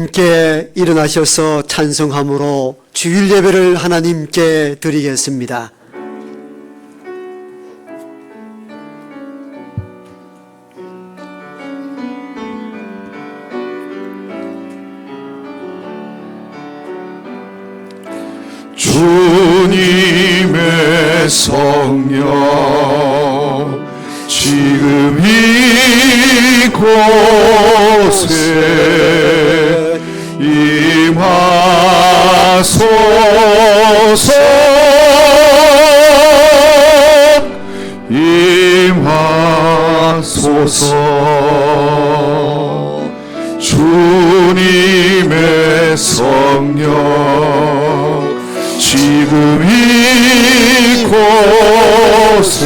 함께 일어나셔서 찬송함으로 주일 예배를 하나님께 드리겠습니다. 주님의 성령 지금 이곳에 임하소서 임하소서 주님의 성령 지금 이곳에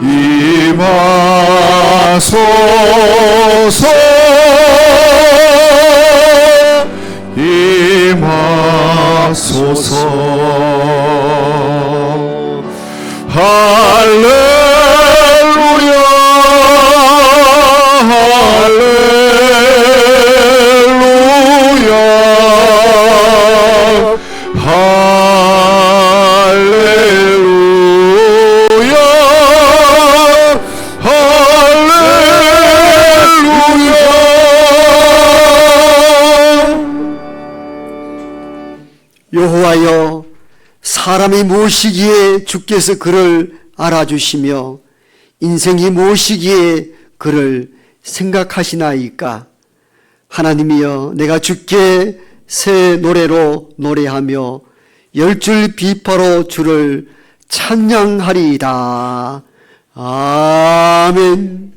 임하소서 임하소서 할렐루야 여호와여, 사람이 무엇이기에 주께서 그를 알아주시며 인생이 무엇이기에 그를 생각하시나이까? 하나님이여, 내가 주께 새 노래로 노래하며 10줄 비파로 주를 찬양하리이다. 아멘.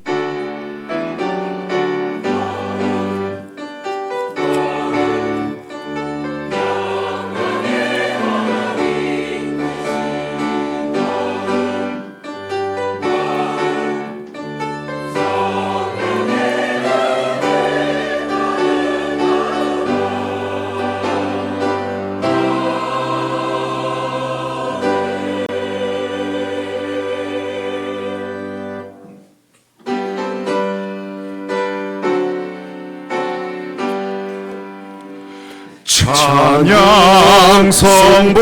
찬양 성부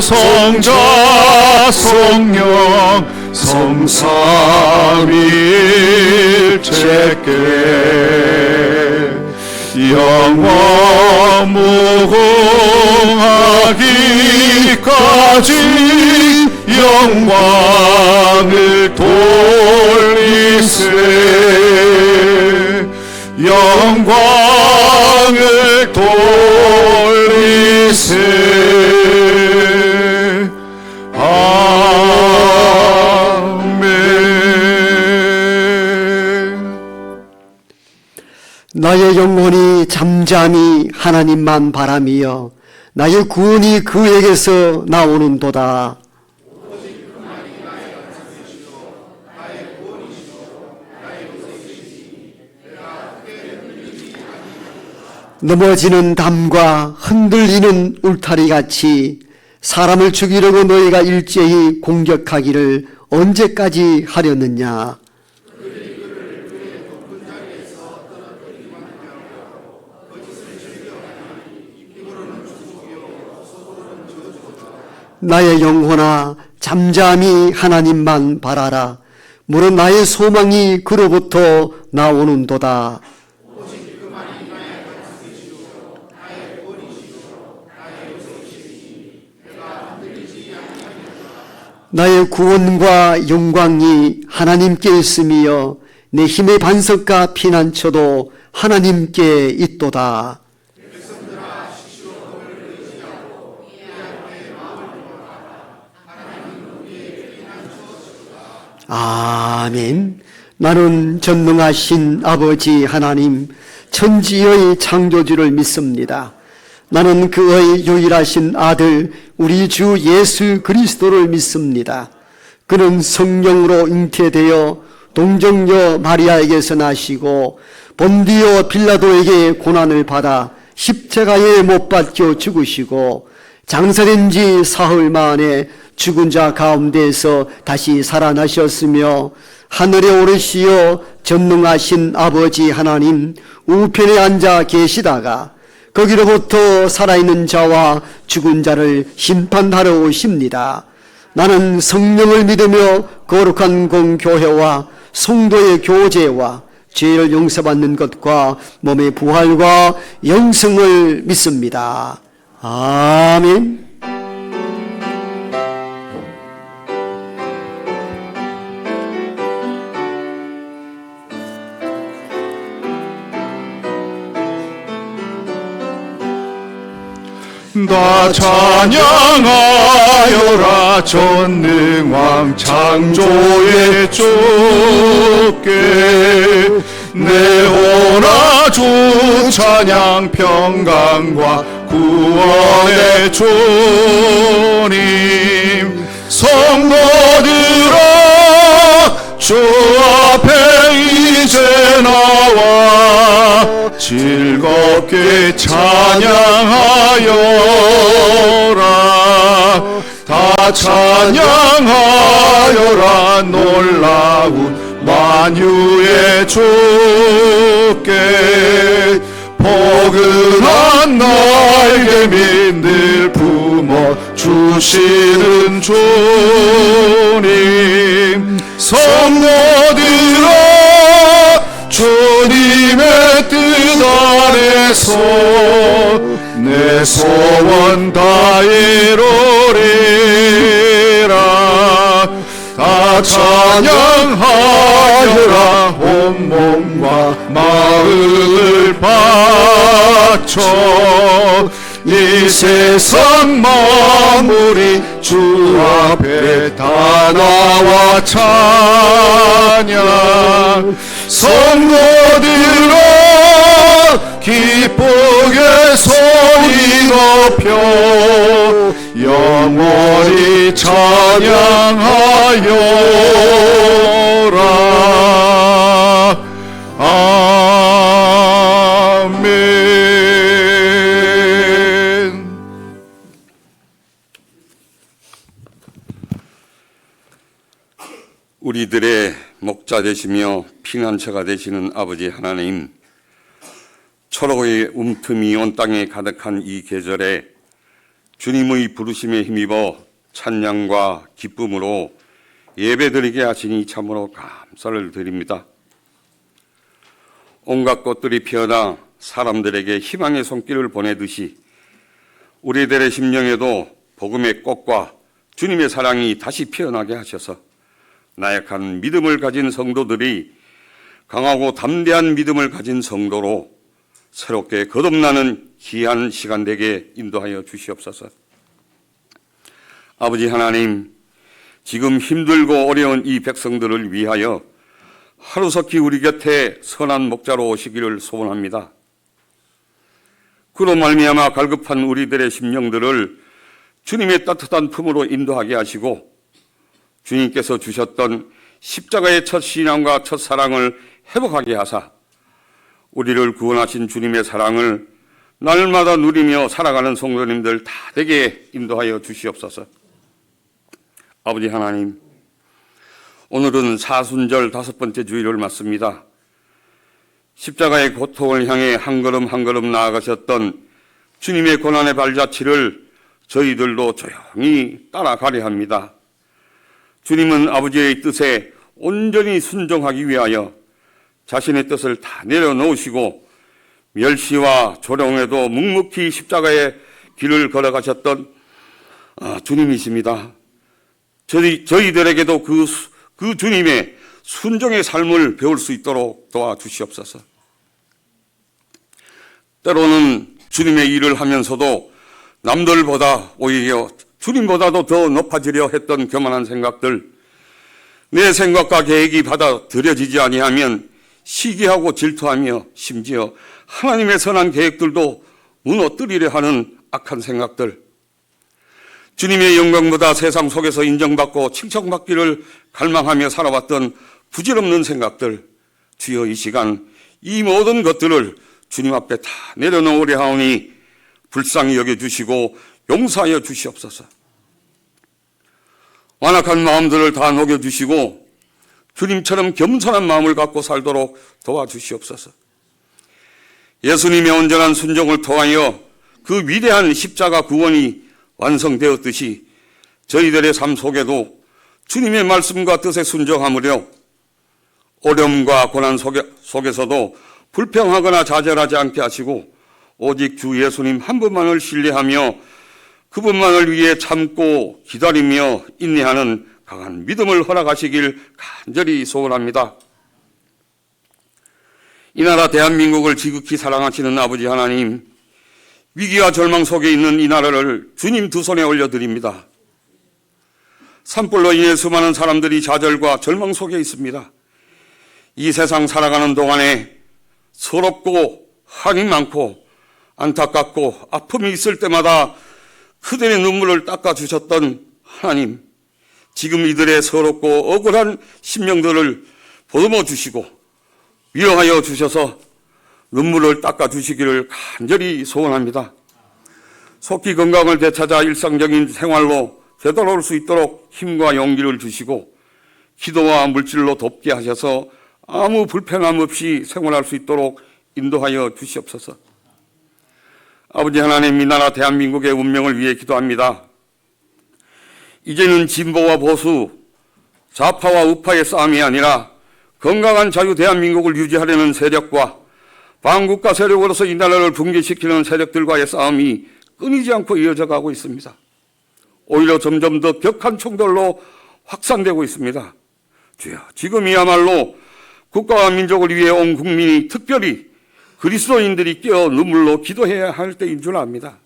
성자 성령 성삼위일체께 영원 무궁하기까지 영광을 돌리세 영광을 돌리세 아멘. 나의 영혼이 잠잠히 하나님만 바라며 나의 구원이 그에게서 나오는도다. 넘어지는 담과 흔들리는 울타리같이 사람을 죽이려고 너희가 일제히 공격하기를 언제까지 하려느냐? 나의 영혼아, 잠잠히 하나님만 바라라. 물은 나의 소망이 그로부터 나오는도다. 나의 구원과 영광이 하나님께 있으며 내 힘의 반석과 피난처도 하나님께 있도다. 아멘. 나는 전능하신 아버지 하나님, 천지의 창조주를 믿습니다. 나는 그의 유일하신 아들 우리 주 예수 그리스도를 믿습니다. 그는 성령으로 잉태되어 동정녀 마리아에게서 나시고 본디오 빌라도에게 고난을 받아 십자가에 못 박혀 죽으시고 장사된 지 사흘 만에 죽은 자 가운데에서 다시 살아나셨으며 하늘에 오르시어 전능하신 아버지 하나님 우편에 앉아 계시다가 거기로부터 살아있는 자와 죽은 자를 심판하러 오십니다. 나는 성령을 믿으며 거룩한 공교회와 성도의 교제와 죄를 용서받는 것과 몸의 부활과 영생을 믿습니다. 아멘. 나 찬양하여라 전능왕 창조의 주께 내 오라 주 찬양 평강과 구원의 주님 성도들아 주 앞에 이제 나와 즐겁게 찬양하여라 다 찬양하여라 놀라운 만유의 주께 포근한 날개 민들 품어 주시는 주님 성도들아 주님의 뜻 아래서 내 소원 다 이루리라 다 찬양하여라 온몸과 마음을 바쳐 이 세상 만물이 주 앞에 다 나와 찬양 성도들아 기쁘게 소리 높여 영원히 찬양하여라 아멘. 우리들의 목자 되시며 피난처가 되시는 아버지 하나님, 초록의 움틈이 온 땅에 가득한 이 계절에 주님의 부르심에 힘입어 찬양과 기쁨으로 예배드리게 하시니 참으로 감사를 드립니다. 온갖 꽃들이 피어나 사람들에게 희망의 손길을 보내듯이 우리들의 심령에도 복음의 꽃과 주님의 사랑이 다시 피어나게 하셔서 나약한 믿음을 가진 성도들이 강하고 담대한 믿음을 가진 성도로 새롭게 거듭나는 귀한 시간 되게 인도하여 주시옵소서. 아버지 하나님, 지금 힘들고 어려운 이 백성들을 위하여 하루속히 우리 곁에 선한 목자로 오시기를 소원합니다. 그로 말미암아 갈급한 우리들의 심령들을 주님의 따뜻한 품으로 인도하게 하시고 주님께서 주셨던 십자가의 첫 신앙과 첫 사랑을 회복하게 하사 우리를 구원하신 주님의 사랑을 날마다 누리며 살아가는 성도님들 다 되게 인도하여 주시옵소서. 아버지 하나님, 오늘은 사순절 5번째 주일을 맞습니다. 십자가의 고통을 향해 한 걸음 한 걸음 나아가셨던 주님의 고난의 발자취를 저희들도 조용히 따라가려 합니다. 주님은 아버지의 뜻에 온전히 순종하기 위하여 자신의 뜻을 다 내려놓으시고 멸시와 조롱에도 묵묵히 십자가의 길을 걸어가셨던 주님이십니다. 저희들에게도 그 주님의 순종의 삶을 배울 수 있도록 도와주시옵소서. 때로는 주님의 일을 하면서도 남들보다 오히려 주님보다도 더 높아지려 했던 교만한 생각들, 내 생각과 계획이 받아들여지지 아니하면 시기하고 질투하며 심지어 하나님의 선한 계획들도 무너뜨리려 하는 악한 생각들, 주님의 영광보다 세상 속에서 인정받고 칭찬받기를 갈망하며 살아왔던 부질없는 생각들, 주여 이 시간 이 모든 것들을 주님 앞에 다 내려놓으려 하오니 불쌍히 여겨주시고 용서하여 주시옵소서. 완악한 마음들을 다 녹여주시고 주님처럼 겸손한 마음을 갖고 살도록 도와주시옵소서. 예수님의 온전한 순종을 통하여 그 위대한 십자가 구원이 완성되었듯이 저희들의 삶 속에도 주님의 말씀과 뜻에 순종하므로 어려움과 고난 속에서도 불평하거나 좌절하지 않게 하시고 오직 주 예수님 한 분만을 신뢰하며 그분만을 위해 참고 기다리며 인내하는 강한 믿음을 허락하시길 간절히 소원합니다. 이 나라 대한민국을 지극히 사랑하시는 아버지 하나님, 위기와 절망 속에 있는 이 나라를 주님 두 손에 올려드립니다. 산불로 인해 수많은 사람들이 좌절과 절망 속에 있습니다. 이 세상 살아가는 동안에 서럽고 한이 많고 안타깝고 아픔이 있을 때마다 그들의 눈물을 닦아주셨던 하나님, 지금 이들의 서럽고 억울한 심령들을 보듬어 주시고 위로하여 주셔서 눈물을 닦아주시기를 간절히 소원합니다. 속히 건강을 되찾아 일상적인 생활로 되돌아올 수 있도록 힘과 용기를 주시고 기도와 물질로 돕게 하셔서 아무 불편함 없이 생활할 수 있도록 인도하여 주시옵소서. 아버지 하나님, 이 나라 대한민국의 운명을 위해 기도합니다. 이제는 진보와 보수, 좌파와 우파의 싸움이 아니라 건강한 자유 대한민국을 유지하려는 세력과 반국가 세력으로서 이 나라를 붕괴시키는 세력들과의 싸움이 끊이지 않고 이어져 가고 있습니다. 오히려 점점 더 격한 총돌로 확산되고 있습니다. 주여, 지금이야말로 국가와 민족을 위해 온 국민이 특별히 그리스도인들이 깨어 눈물로 기도해야 할 때인 줄 압니다.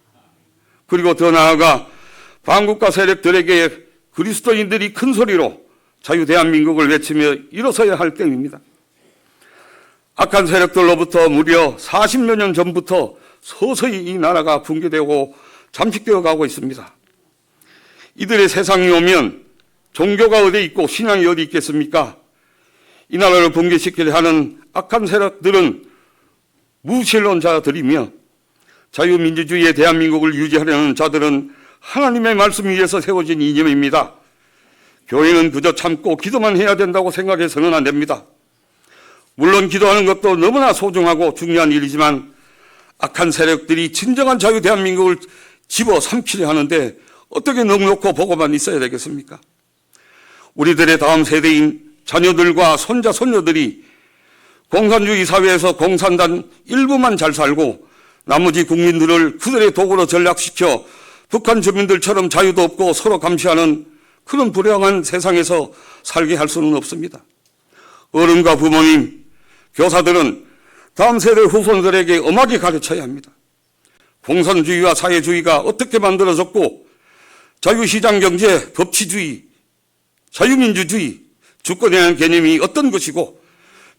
그리고 더 나아가 반국가 세력들에게 그리스도인들이 큰 소리로 자유 대한민국을 외치며 일어서야 할 때입니다. 악한 세력들로부터 무려 40여 년 전부터 서서히 이 나라가 붕괴되고 잠식되어 가고 있습니다. 이들의 세상이 오면 종교가 어디 있고 신앙이 어디 있겠습니까? 이 나라를 붕괴시키려 하는 악한 세력들은 무신론자들이며 자유민주주의의 대한민국을 유지하려는 자들은 하나님의 말씀 위에서 세워진 이념입니다. 교회는 그저 참고 기도만 해야 된다고 생각해서는 안 됩니다. 물론 기도하는 것도 너무나 소중하고 중요한 일이지만 악한 세력들이 진정한 자유 대한민국을 집어삼키려 하는데 어떻게 넉넉고 보고만 있어야 되겠습니까? 우리들의 다음 세대인 자녀들과 손자, 손녀들이 공산주의 사회에서 공산당 일부만 잘 살고 나머지 국민들을 그들의 도구로 전락시켜 북한 주민들처럼 자유도 없고 서로 감시하는 그런 불행한 세상에서 살게 할 수는 없습니다. 어른과 부모님, 교사들은 다음 세대 후손들에게 엄하게 가르쳐야 합니다. 공산주의와 사회주의가 어떻게 만들어졌고 자유시장 경제, 법치주의, 자유민주주의, 주권에 대한 개념이 어떤 것이고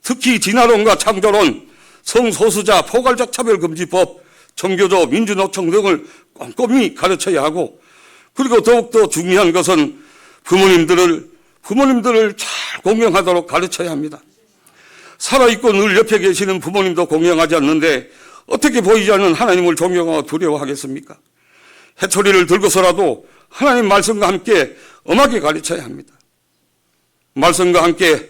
특히 진화론과 창조론, 성소수자, 포괄적 차별금지법, 청교조, 민주노총 등을 꼼꼼히 가르쳐야 하고 그리고 더욱더 중요한 것은 부모님들을 잘 공경하도록 가르쳐야 합니다. 살아있고 늘 옆에 계시는 부모님도 공경하지 않는데 어떻게 보이지 않는 하나님을 존경하고 두려워하겠습니까? 해초리를 들고서라도 하나님 말씀과 함께 엄하게 가르쳐야 합니다. 말씀과 함께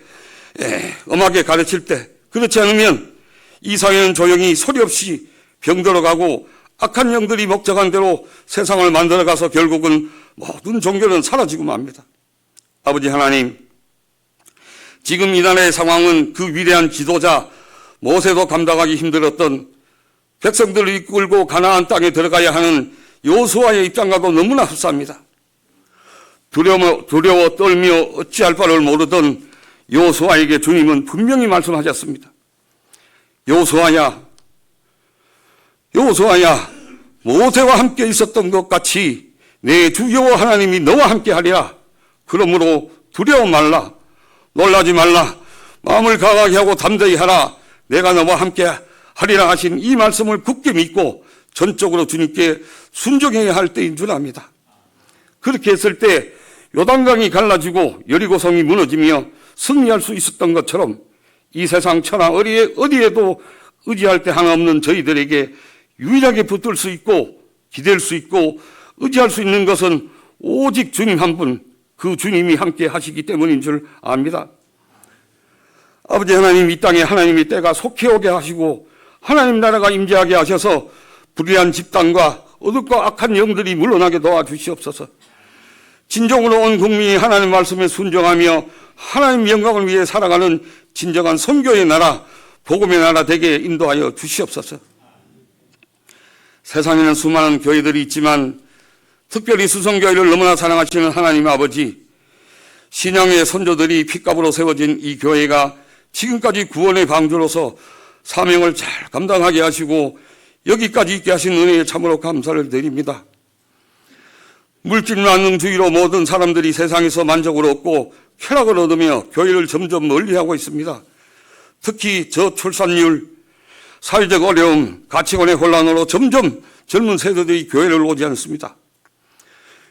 엄하게 가르칠 때 그렇지 않으면 이 사회는 조용히 소리 없이 병들어가고 악한 영들이 목적한 대로 세상을 만들어가서 결국은 모든 종교는 사라지고 맙니다. 아버지 하나님, 지금 이 나라의 상황은 그 위대한 지도자 모세도 감당하기 힘들었던 백성들을 이끌고 가나안 땅에 들어가야 하는 여호수아의 입장과도 너무나 흡사합니다. 두려워 떨며 어찌할 바를 모르던 여호수아에게 주님은 분명히 말씀하셨습니다. 여호수아야, 모세와 함께 있었던 것 같이 내 주 여호와 하나님이 너와 함께 하리라. 그러므로 두려워 말라. 놀라지 말라. 마음을 강하게 하고 담대히 하라. 내가 너와 함께 하리라 하신 이 말씀을 굳게 믿고 전적으로 주님께 순종해야 할 때인 줄 압니다. 그렇게 했을 때 요단강이 갈라지고 여리고성이 무너지며 승리할 수 있었던 것처럼 이 세상 천하 어디에도 의지할 데 하나 없는 저희들에게 유일하게 붙들 수 있고 기댈 수 있고 의지할 수 있는 것은 오직 주님 한 분, 그 주님이 함께 하시기 때문인 줄 압니다. 아버지 하나님, 이 땅에 하나님의 때가 속히 오게 하시고 하나님 나라가 임재하게 하셔서 불의한 집단과 어둡고 악한 영들이 물러나게 도와주시옵소서. 진정으로 온 국민이 하나님 말씀에 순종하며 하나님 영광을 위해 살아가는 진정한 선교의 나라, 복음의 나라 되게 인도하여 주시옵소서. 세상에는 수많은 교회들이 있지만 특별히 수성교회를 너무나 사랑하시는 하나님 아버지, 신앙의 선조들이 핏값으로 세워진 이 교회가 지금까지 구원의 방주로서 사명을 잘 감당하게 하시고 여기까지 있게 하신 은혜에 참으로 감사를 드립니다. 물질만능주의로 모든 사람들이 세상에서 만족을 얻고 쾌락을 얻으며 교회를 점점 멀리하고 있습니다. 특히 저출산율, 사회적 어려움, 가치관의 혼란으로 점점 젊은 세대들이 교회를 오지 않습니다.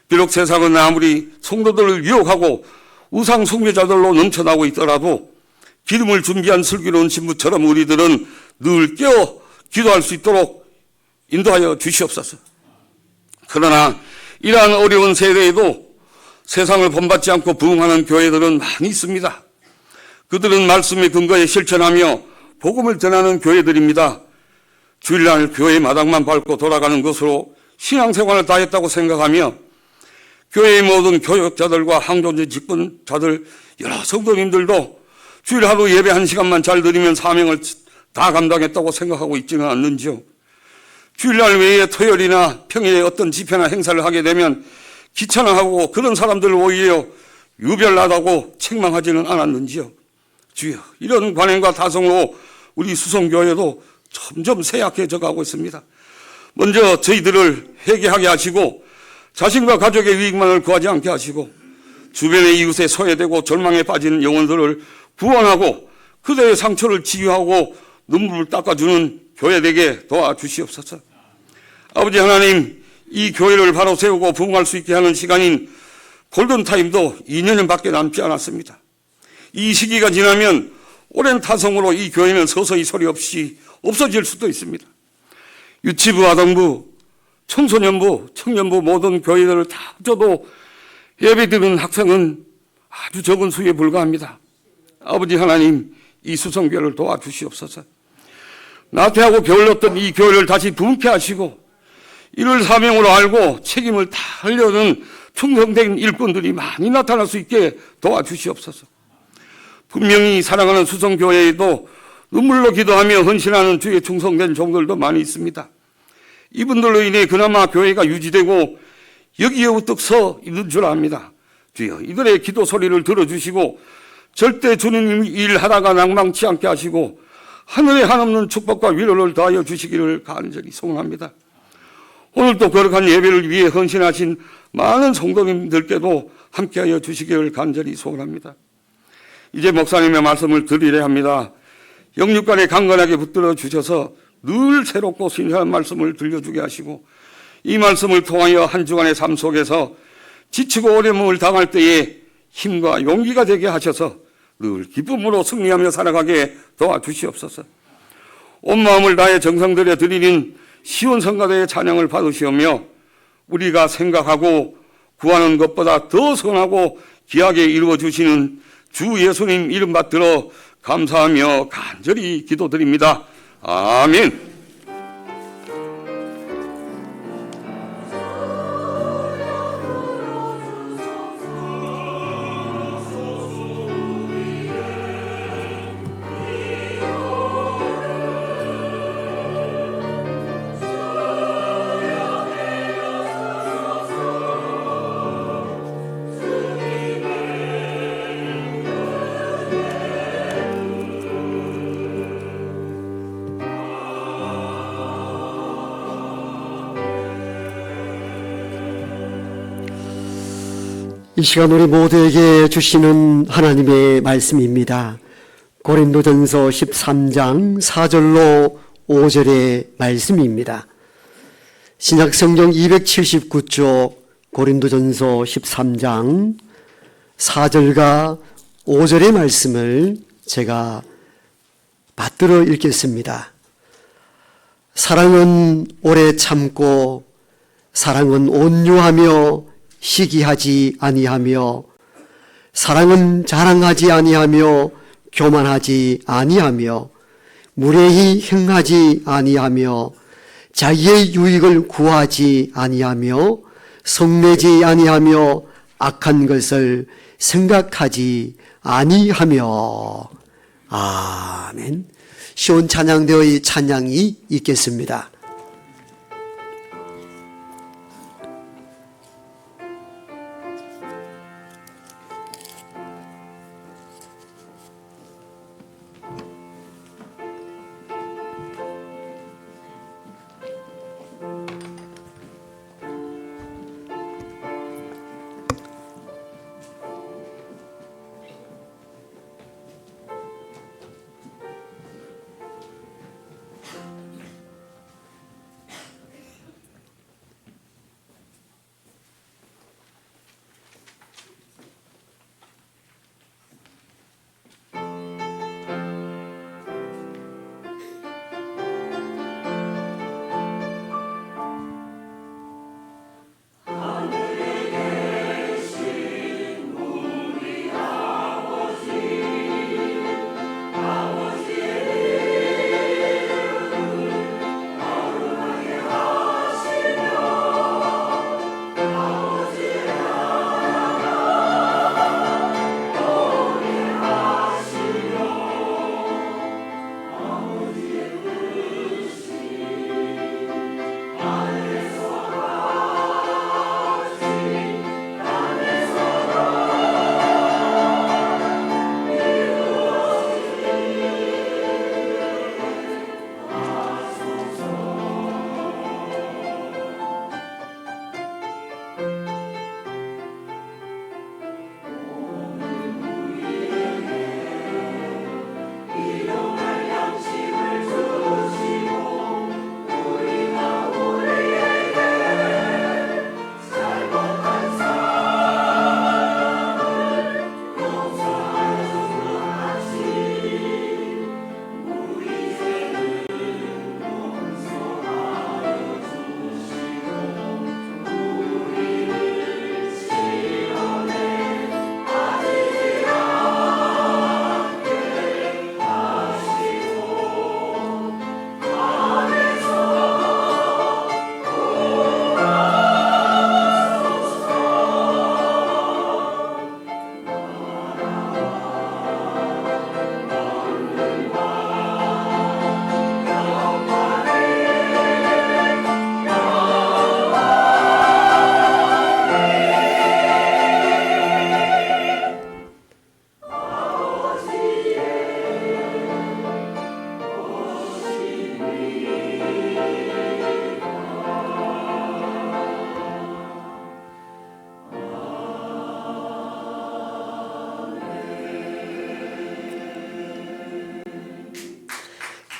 비록 세상은 아무리 성도들을 유혹하고 우상 숭배자들로 넘쳐나고 있더라도 기름을 준비한 슬기로운 신부처럼 우리들은 늘 깨어 기도할 수 있도록 인도하여 주시옵소서. 그러나 이러한 어려운 세대에도 세상을 본받지 않고 부흥하는 교회들은 많이 있습니다. 그들은 말씀의 근거에 실천하며 복음을 전하는 교회들입니다. 주일날 교회 마당만 밟고 돌아가는 것으로 신앙생활을 다했다고 생각하며 교회의 모든 교역자들과 항존재 직분자들 여러 성도님들도 주일 하루 예배 1시간만 잘 드리면 사명을 다 감당했다고 생각하고 있지는 않는지요. 주일날 외에 토요일이나 평일에 어떤 집회나 행사를 하게 되면 귀찮아하고 그런 사람들을 오히려 유별나다고 책망하지는 않았는지요. 주여, 이런 관행과 타성으로 우리 수성교회도 점점 쇠약해져 가고 있습니다. 먼저 저희들을 회개하게 하시고 자신과 가족의 이익만을 구하지 않게 하시고 주변의 이웃에 소외되고 절망에 빠진 영혼들을 구원하고 그들의 상처를 치유하고 눈물을 닦아주는 교회 되게 도와주시옵소서. 아버지 하나님, 이 교회를 바로 세우고 부흥할 수 있게 하는 시간인 골든타임도 2년밖에 남지 않았습니다. 이 시기가 지나면 오랜 타성으로 이 교회는 서서히 소리 없이 없어질 수도 있습니다. 유치부, 아동부, 청소년부, 청년부 모든 교회들을 다 합쳐도 예배드리는 학생은 아주 적은 수에 불과합니다. 아버지 하나님, 이 수성교회를 도와주시옵소서. 나태하고 게을렀던 이 교회를 다시 부흥케 하시고 이를 사명으로 알고 책임을 다하려는 충성된 일꾼들이 많이 나타날 수 있게 도와주시옵소서. 분명히 사랑하는 수성교회에도 눈물로 기도하며 헌신하는 주의 충성된 종들도 많이 있습니다. 이분들로 인해 그나마 교회가 유지되고 여기에 우뚝 서 있는 줄 압니다. 주여, 이들의 기도 소리를 들어주시고 절대 주님이 일하다가 낭망치 않게 하시고 하늘에 한없는 축복과 위로를 더하여 주시기를 간절히 소원합니다. 오늘도 거룩한 예배를 위해 헌신하신 많은 성도님들께도 함께하여 주시기를 간절히 소원합니다. 이제 목사님의 말씀을 드리려 합니다. 영육간에 강건하게 붙들어 주셔서 늘 새롭고 신선한 말씀을 들려주게 하시고 이 말씀을 통하여 한 주간의 삶 속에서 지치고 어려움을 당할 때에 힘과 용기가 되게 하셔서 늘 기쁨으로 승리하며 살아가게 도와주시옵소서. 온 마음을 다해 정성 들여 드리는 시온 성가대의 찬양을 받으시오며 우리가 생각하고 구하는 것보다 더 선하고 귀하게 이루어주시는 주 예수님 이름 받들어 감사하며 간절히 기도드립니다. 아멘. 이 시간 우리 모두에게 주시는 하나님의 말씀입니다. 고린도전서 13장 4절로 5절의 말씀입니다. 신약성경 279쪽 고린도전서 13장 4절과 5절의 말씀을 제가 받들어 읽겠습니다. 사랑은 오래 참고 사랑은 온유하며 시기하지 아니하며 사랑은 자랑하지 아니하며 교만하지 아니하며 무례히 행하지 아니하며 자기의 유익을 구하지 아니하며 성내지 아니하며 악한 것을 생각하지 아니하며. 아멘. 시온 찬양대의 찬양이 있겠습니다.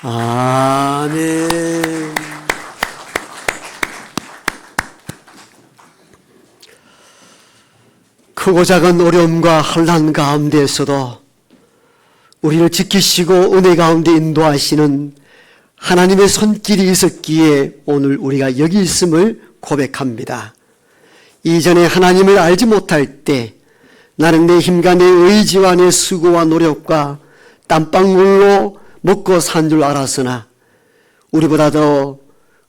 아멘. 크고 작은 어려움과 환난 가운데에서도 우리를 지키시고 은혜 가운데 인도하시는 하나님의 손길이 있었기에 오늘 우리가 여기 있음을 고백합니다. 이전에 하나님을 알지 못할 때 나는 내 힘과 내 의지와 내 수고와 노력과 땀방울로 먹고 산 줄 알았으나 우리보다 더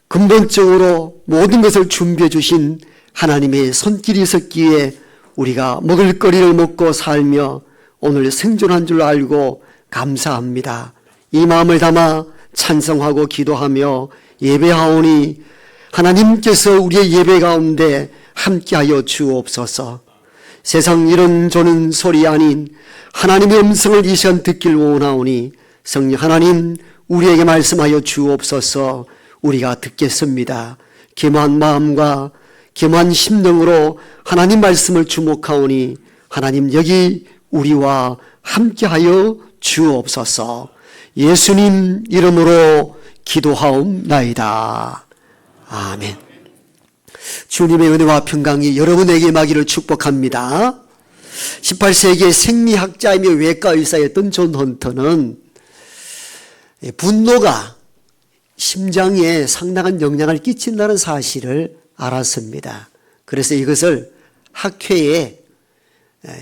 근본적으로 모든 것을 준비해 주신 하나님의 손길이 있었기에 우리가 먹을거리를 먹고 살며 오늘 생존한 줄 알고 감사합니다. 이 마음을 담아 찬송하고 기도하며 예배하오니 하나님께서 우리의 예배 가운데 함께하여 주옵소서. 세상 이런 조는 소리 아닌 하나님의 음성을 이 시간 듣길 원하오니 성령 하나님 우리에게 말씀하여 주옵소서. 우리가 듣겠습니다. 겸한 마음과 겸한 심령으로 하나님 말씀을 주목하오니 하나님 여기 우리와 함께하여 주옵소서. 예수님 이름으로 기도하옵나이다. 아멘. 주님의 은혜와 평강이 여러분에게 임하기를 축복합니다. 18세기의 생리학자이며 외과 의사였던 존 헌터는 분노가 심장에 상당한 영향을 끼친다는 사실을 알았습니다. 그래서 이것을 학회에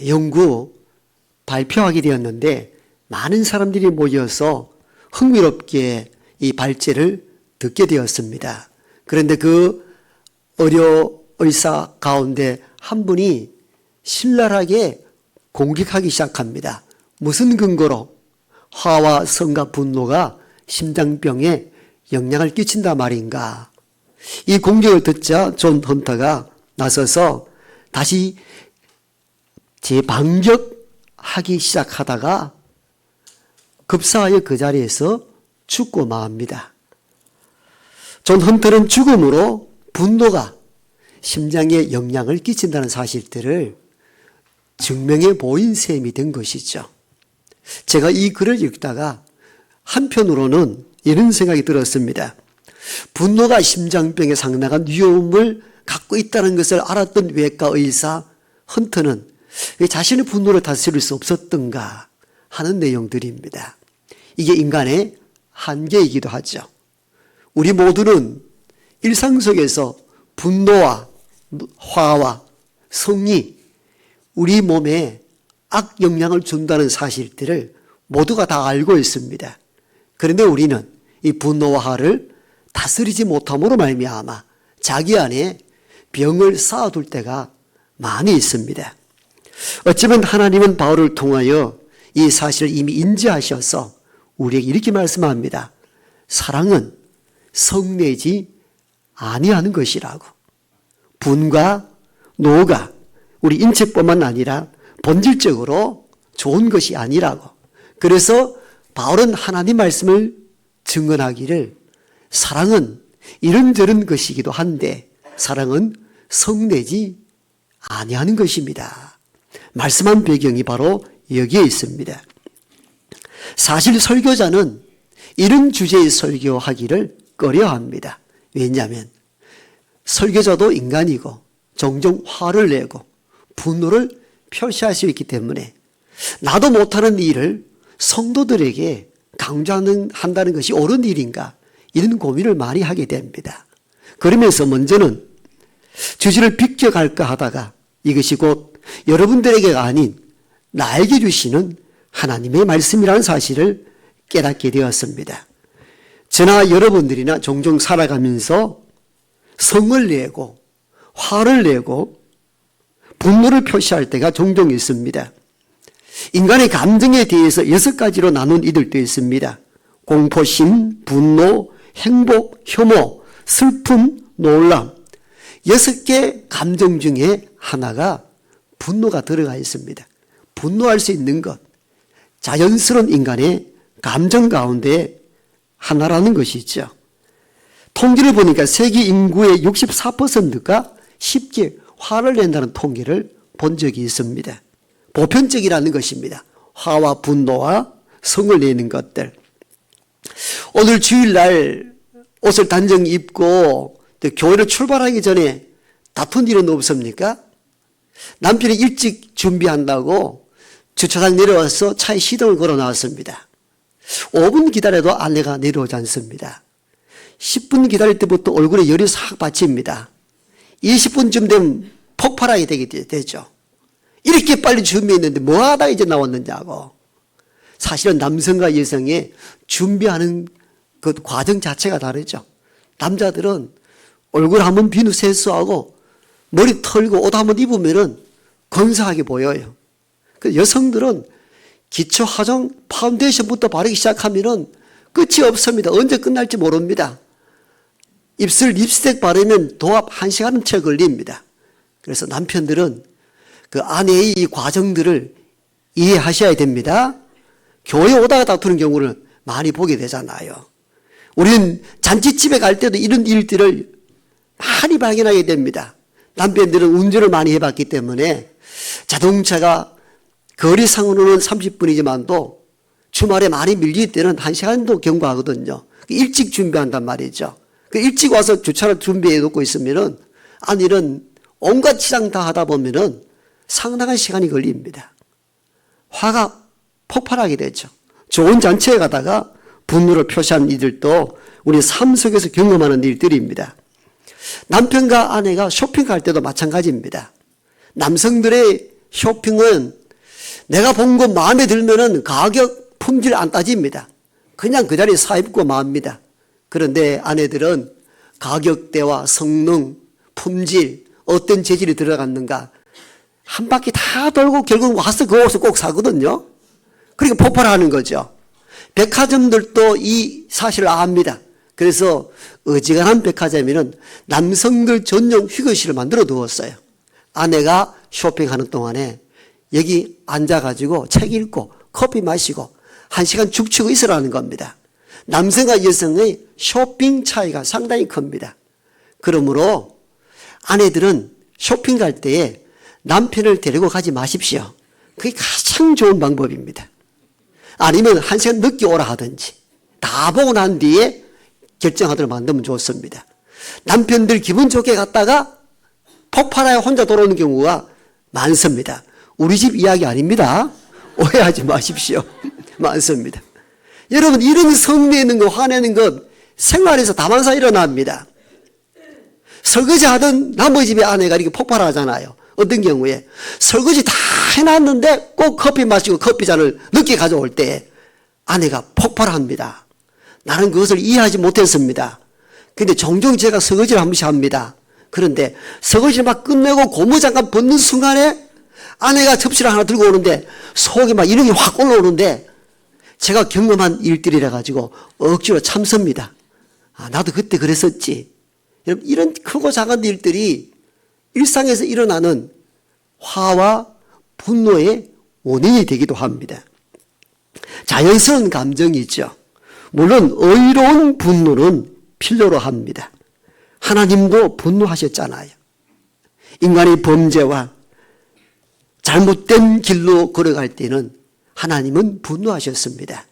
연구 발표하게 되었는데 많은 사람들이 모여서 흥미롭게 이 발제를 듣게 되었습니다. 그런데 그 의사 가운데 한 분이 신랄하게 공격하기 시작합니다. 무슨 근거로 화와 성과 분노가 심장병에 영향을 끼친다 말인가. 이 공격을 듣자 존 헌터가 나서서 다시 재반격하기 시작하다가 급사하여 그 자리에서 죽고 맙니다. 존 헌터는 죽음으로 분노가 심장에 영향을 끼친다는 사실들을 증명해 보인 셈이 된 것이죠. 제가 이 글을 읽다가 한편으로는 이런 생각이 들었습니다. 분노가 심장병에 상당한 위험을 갖고 있다는 것을 알았던 외과 의사 헌터는 왜 자신의 분노를 다스릴 수 없었던가 하는 내용들입니다. 이게 인간의 한계이기도 하죠. 우리 모두는 일상 속에서 분노와 화와 성이 우리 몸에 악 영향을 준다는 사실들을 모두가 다 알고 있습니다. 그런데 우리는 이 분노와 화를 다스리지 못함으로 말미암아 자기 안에 병을 쌓아둘 때가 많이 있습니다. 어쩌면 하나님은 바울을 통하여 이 사실을 이미 인지하셔서 우리에게 이렇게 말씀합니다. 사랑은 성내지 아니하는 것이라고. 분과 노가 우리 인체뿐만 아니라 본질적으로 좋은 것이 아니라고. 그래서 바울은 하나님 말씀을 증언하기를 사랑은 이런저런 것이기도 한데 사랑은 성내지 아니하는 것입니다. 말씀한 배경이 바로 여기에 있습니다. 사실 설교자는 이런 주제의 설교하기를 꺼려합니다. 왜냐하면 설교자도 인간이고 종종 화를 내고 분노를 표시할 수 있기 때문에 나도 못하는 일을 성도들에게 강조한다는 것이 옳은 일인가 이런 고민을 많이 하게 됩니다. 그러면서 먼저는 주제를 비껴갈까 하다가 이것이 곧 여러분들에게가 아닌 나에게 주시는 하나님의 말씀이라는 사실을 깨닫게 되었습니다. 저나 여러분들이나 종종 살아가면서 성을 내고 화를 내고 분노를 표시할 때가 종종 있습니다. 인간의 감정에 대해서 6가지로 나눈 이들도 있습니다. 공포심, 분노, 행복, 혐오, 슬픔, 놀람. 6개 감정 중에 하나가 분노가 들어가 있습니다. 분노할 수 있는 것, 자연스러운 인간의 감정 가운데 하나라는 것이죠. 통계를 보니까 세계 인구의 64%가 쉽게 화를 낸다는 통계를 본 적이 있습니다. 보편적이라는 것입니다. 화와 분노와 성을 내는 것들. 오늘 주일날 옷을 단정히 입고 교회를 출발하기 전에 다툰 일은 없습니까? 남편이 일찍 준비한다고 주차장 내려와서 차에 시동을 걸어 놨습니다. 5분 기다려도 아내가 내려오지 않습니다. 10분 기다릴 때부터 얼굴에 열이 싹 받칩니다. 20분쯤 되면 폭발하게 되죠. 이렇게 빨리 준비했는데 뭐 하다 이제 나왔느냐고. 사실은 남성과 여성의 준비하는 그 과정 자체가 다르죠. 남자들은 얼굴 한번 비누 세수하고 머리 털고 옷 한번 입으면은 건사하게 보여요. 그 여성들은 기초 화장 파운데이션부터 바르기 시작하면은 끝이 없습니다. 언제 끝날지 모릅니다. 입술 립스틱 바르면 도합 1시간은 채 걸립니다. 그래서 남편들은 그 아내의 이 과정들을 이해하셔야 됩니다. 교회 오다가 다투는 경우를 많이 보게 되잖아요. 우리는 잔치집에 갈 때도 이런 일들을 많이 발견하게 됩니다. 남편들은 운전을 많이 해봤기 때문에 자동차가 거리상으로는 30분이지만도 주말에 많이 밀릴 때는 1시간도 경과하거든요. 일찍 준비한단 말이죠. 일찍 와서 주차를 준비해 놓고 있으면은 아내는 온갖 치장 다 하다 보면은 상당한 시간이 걸립니다. 화가 폭발하게 되죠. 좋은 잔치에 가다가 분노를 표시한 이들도 우리 삶 속에서 경험하는 일들입니다. 남편과 아내가 쇼핑할 때도 마찬가지입니다. 남성들의 쇼핑은 내가 본 거 마음에 들면은 가격, 품질 안 따집니다. 그냥 그 자리에 사입고 맙니다. 그런데 아내들은 가격대와 성능, 품질, 어떤 재질이 들어갔는가 한 바퀴 다 돌고 결국 와서 그 옷을 꼭 사거든요. 그러니까 폭발하는 거죠. 백화점들도 이 사실을 압니다. 그래서 어지간한 백화점에는 남성들 전용 휴게실을 만들어 두었어요. 아내가 쇼핑하는 동안에 여기 앉아가지고 책 읽고 커피 마시고 1시간 죽치고 있으라는 겁니다. 남성과 여성의 쇼핑 차이가 상당히 큽니다. 그러므로 아내들은 쇼핑 갈 때에 남편을 데리고 가지 마십시오. 그게 가장 좋은 방법입니다. 아니면 1시간 늦게 오라 하든지 다 보고 난 뒤에 결정하도록 만들면 좋습니다. 남편들 기분 좋게 갔다가 폭발하여 혼자 돌아오는 경우가 많습니다. 우리 집 이야기 아닙니다. 오해하지 마십시오. 많습니다. 여러분, 이런 성내는 것, 화내는 것 생활에서 다반사 일어납니다. 설거지 하던 남의 집에 아내가 이렇게 폭발하잖아요. 어떤 경우에 설거지 다 해놨는데 꼭 커피 마시고 커피잔을 늦게 가져올 때 아내가 폭발합니다. 나는 그것을 이해하지 못했습니다. 근데 종종 제가 설거지를 한 번씩 합니다. 그런데 설거지를 막 끝내고 고무장갑 벗는 순간에 아내가 접시를 하나 들고 오는데 속에 막 이런 게 확 올라오는데 제가 경험한 일들이라 가지고 억지로 참습니다. 아, 나도 그때 그랬었지. 여러분, 이런 크고 작은 일들이 일상에서 일어나는 화와 분노의 원인이 되기도 합니다. 자연스러운 감정이죠. 물론 의로운 분노는 필요로 합니다. 하나님도 분노하셨잖아요. 인간의 범죄와 잘못된 길로 걸어갈 때는 하나님은 분노하셨습니다.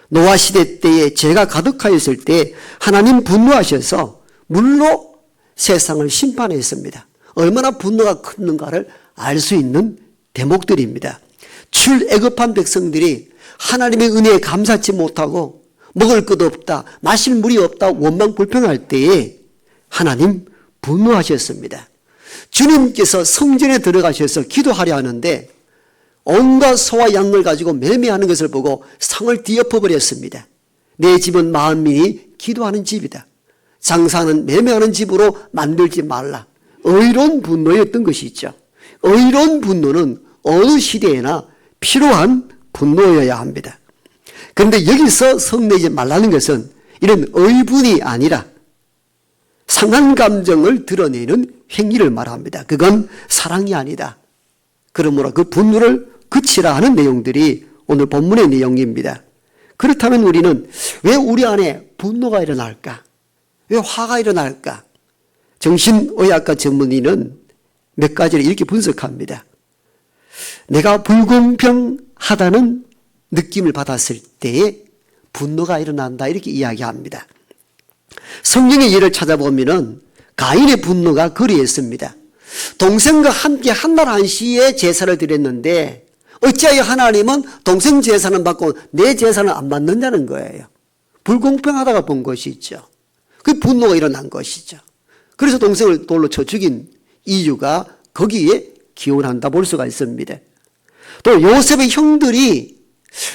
노아 시대 때에 죄가 가득하였을 때 하나님 분노하셔서 물로 세상을 심판했습니다. 얼마나 분노가 컸는가를 알 수 있는 대목들입니다. 출애굽한 백성들이 하나님의 은혜에 감사치 못하고 먹을 것 없다, 마실 물이 없다 원망 불평할 때에 하나님 분노하셨습니다. 주님께서 성전에 들어가셔서 기도하려 하는데 온갖 소와 양을 가지고 매매하는 것을 보고 상을 뒤엎어버렸습니다. 내 집은 만민이 기도하는 집이다. 장사는 매매하는 집으로 만들지 말라. 의로운 분노였던 것이죠. 의로운 분노는 어느 시대에나 필요한 분노여야 합니다. 그런데 여기서 성내지 말라는 것은 이런 의분이 아니라 상한 감정을 드러내는 행위를 말합니다. 그건 사랑이 아니다. 그러므로 그 분노를 그치라 하는 내용들이 오늘 본문의 내용입니다. 그렇다면 우리는 왜 우리 안에 분노가 일어날까? 왜 화가 일어날까? 정신의학과 전문의는 몇 가지를 이렇게 분석합니다. 내가 불공평하다는 느낌을 받았을 때에 분노가 일어난다 이렇게 이야기합니다. 성경의 예를 찾아보면 가인의 분노가 그리했습니다. 동생과 함께 한날 한시에 제사를 드렸는데 어찌하여 하나님은 동생 제사는 받고 내 제사는 안 받는다는 거예요. 불공평하다가 본 것이죠. 그 분노가 일어난 것이죠. 그래서 동생을 돌로 쳐 죽인 이유가 거기에 기원한다 볼 수가 있습니다. 또 요셉의 형들이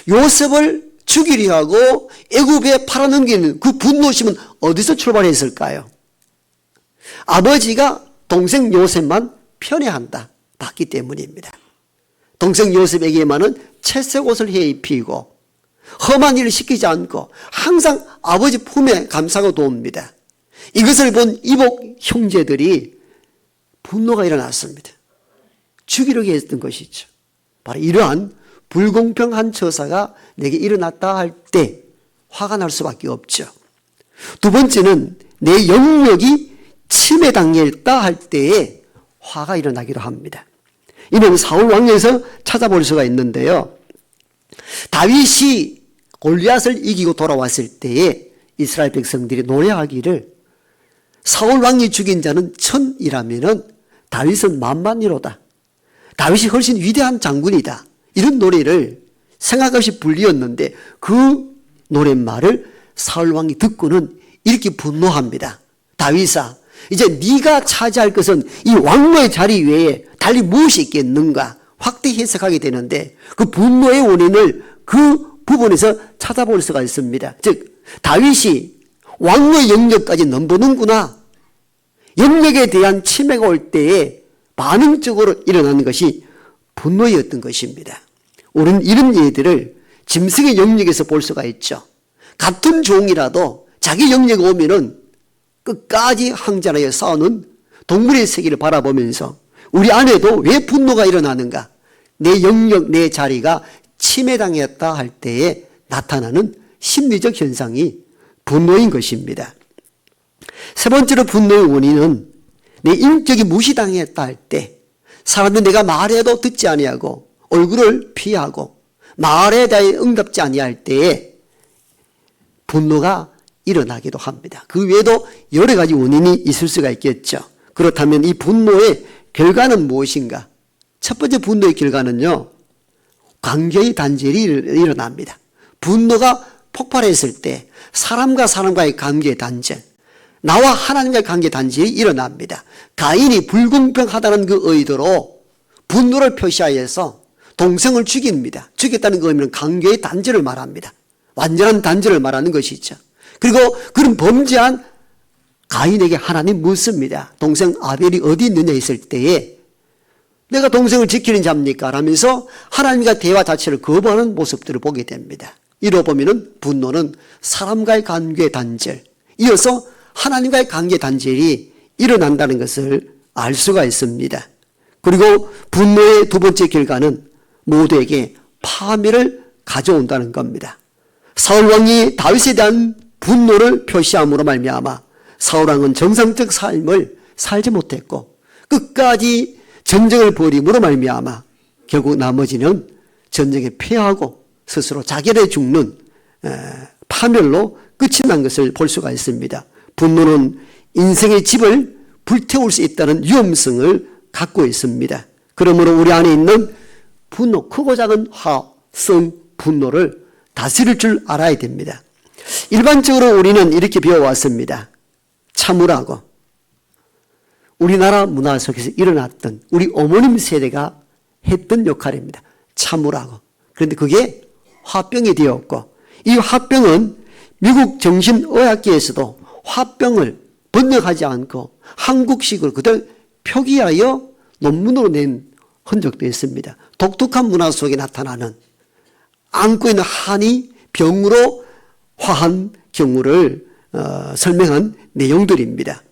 요셉을 죽이려 하고 애굽에 팔아넘기는 그 분노심은 어디서 출발했을까요? 아버지가 동생 요셉만 편애한다 봤기 때문입니다. 동생 요셉에게만은 채색 옷을 해 입히고 험한 일을 시키지 않고 항상 아버지 품에 감싸고 돕니다. 이것을 본 이복 형제들이 분노가 일어났습니다. 죽이려고 했던 것이죠. 바로 이러한 불공평한 처사가 내게 일어났다 할 때 화가 날 수밖에 없죠. 두 번째는 내 영역이 침해당했다 할 때에 화가 일어나기도 합니다. 이는 사울 왕에서 찾아볼 수가 있는데요. 다윗이 골리앗을 이기고 돌아왔을 때에 이스라엘 백성들이 노래하기를 사울 왕이 죽인 자는 천이라면은 다윗은 만만이로다. 다윗이 훨씬 위대한 장군이다. 이런 노래를 생각 없이 불리었는데 그 노랫말을 사울 왕이 듣고는 이렇게 분노합니다. 다윗아, 이제 네가 차지할 것은 이 왕로의 자리 외에 달리 무엇이 있겠는가? 확대 해석하게 되는데 그 분노의 원인을 그 부분에서 찾아볼 수가 있습니다. 즉 다윗이 왕의 영역까지 넘보는구나. 영역에 대한 침해가 올 때에 반응적으로 일어나는 것이 분노였던 것입니다. 우리는 이런 예들을 짐승의 영역에서 볼 수가 있죠. 같은 종이라도 자기 영역에 오면은 끝까지 항전하여 싸우는 동물의 세계를 바라보면서 우리 안에도 왜 분노가 일어나는가? 내 영역, 내 자리가 침해당했다 할 때에 나타나는 심리적 현상이 분노인 것입니다. 세 번째로 분노의 원인은 내 인격이 무시당했다 할 때 사람들이 내가 말해도 듣지 아니하고 얼굴을 피하고 말에 대해 응답지 아니할 때에 분노가 일어나기도 합니다. 그 외에도 여러 가지 원인이 있을 수가 있겠죠. 그렇다면 이 분노의 결과는 무엇인가? 첫 번째 분노의 결과는요, 관계의 단절이 일어납니다. 분노가 폭발했을 때 사람과 사람과의 관계의 단절, 나와 하나님과의 관계의 단절이 일어납니다. 가인이 불공평하다는 그 의도로 분노를 표시하여서 동생을 죽입니다. 죽였다는 그 의미는 관계의 단절을 말합니다. 완전한 단절을 말하는 것이죠. 그리고 그런 범죄한 가인에게 하나님 묻습니다. 동생 아벨이 어디 있느냐 했을 때에 내가 동생을 지키는 자입니까? 라면서 하나님과 대화 자체를 거부하는 모습들을 보게 됩니다. 이로 보면은 분노는 사람과의 관계의 단절, 이어서 하나님과의 관계의 단절이 일어난다는 것을 알 수가 있습니다. 그리고 분노의 두 번째 결과는 모두에게 파멸을 가져온다는 겁니다. 사울 왕이 다윗에 대한 분노를 표시함으로 말미암아 사울 왕은 정상적 삶을 살지 못했고 끝까지 전쟁을 벌임으로 말미암아 결국 나머지는 전쟁에 패하고 스스로 자결해 죽는 파멸로 끝이 난 것을 볼 수가 있습니다. 분노는 인생의 집을 불태울 수 있다는 위험성을 갖고 있습니다. 그러므로 우리 안에 있는 분노, 크고 작은 화성 분노를 다스릴 줄 알아야 됩니다. 일반적으로 우리는 이렇게 배워왔습니다. 참으라고. 우리나라 문화 속에서 일어났던 우리 어머님 세대가 했던 역할입니다. 참으라고. 그런데 그게 화병이 되었고 이 화병은 미국 정신의학계에서도 화병을 번역하지 않고 한국식으로 그대로 표기하여 논문으로 낸 흔적도 있습니다. 독특한 문화 속에 나타나는 안고 있는 한이 병으로 화한 경우를 설명한 내용들입니다.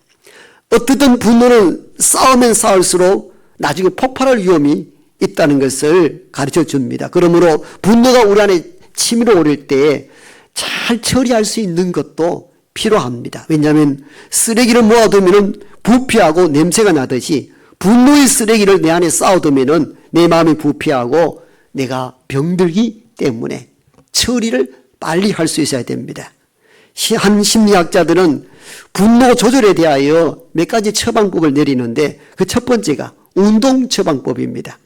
어떻든 분노는 쌓으면 쌓을수록 나중에 폭발할 위험이 있다는 것을 가르쳐 줍니다. 그러므로 분노가 우리 안에 치밀어 오를 때 잘 처리할 수 있는 것도 필요합니다. 왜냐하면 쓰레기를 모아두면 부패하고 냄새가 나듯이 분노의 쓰레기를 내 안에 쌓아두면 내 마음이 부패하고 내가 병들기 때문에 처리를 빨리 할 수 있어야 됩니다. 한 심리학자들은 분노 조절에 대하여 몇 가지 처방법을 내리는데 그 첫 번째가 운동 처방법입니다.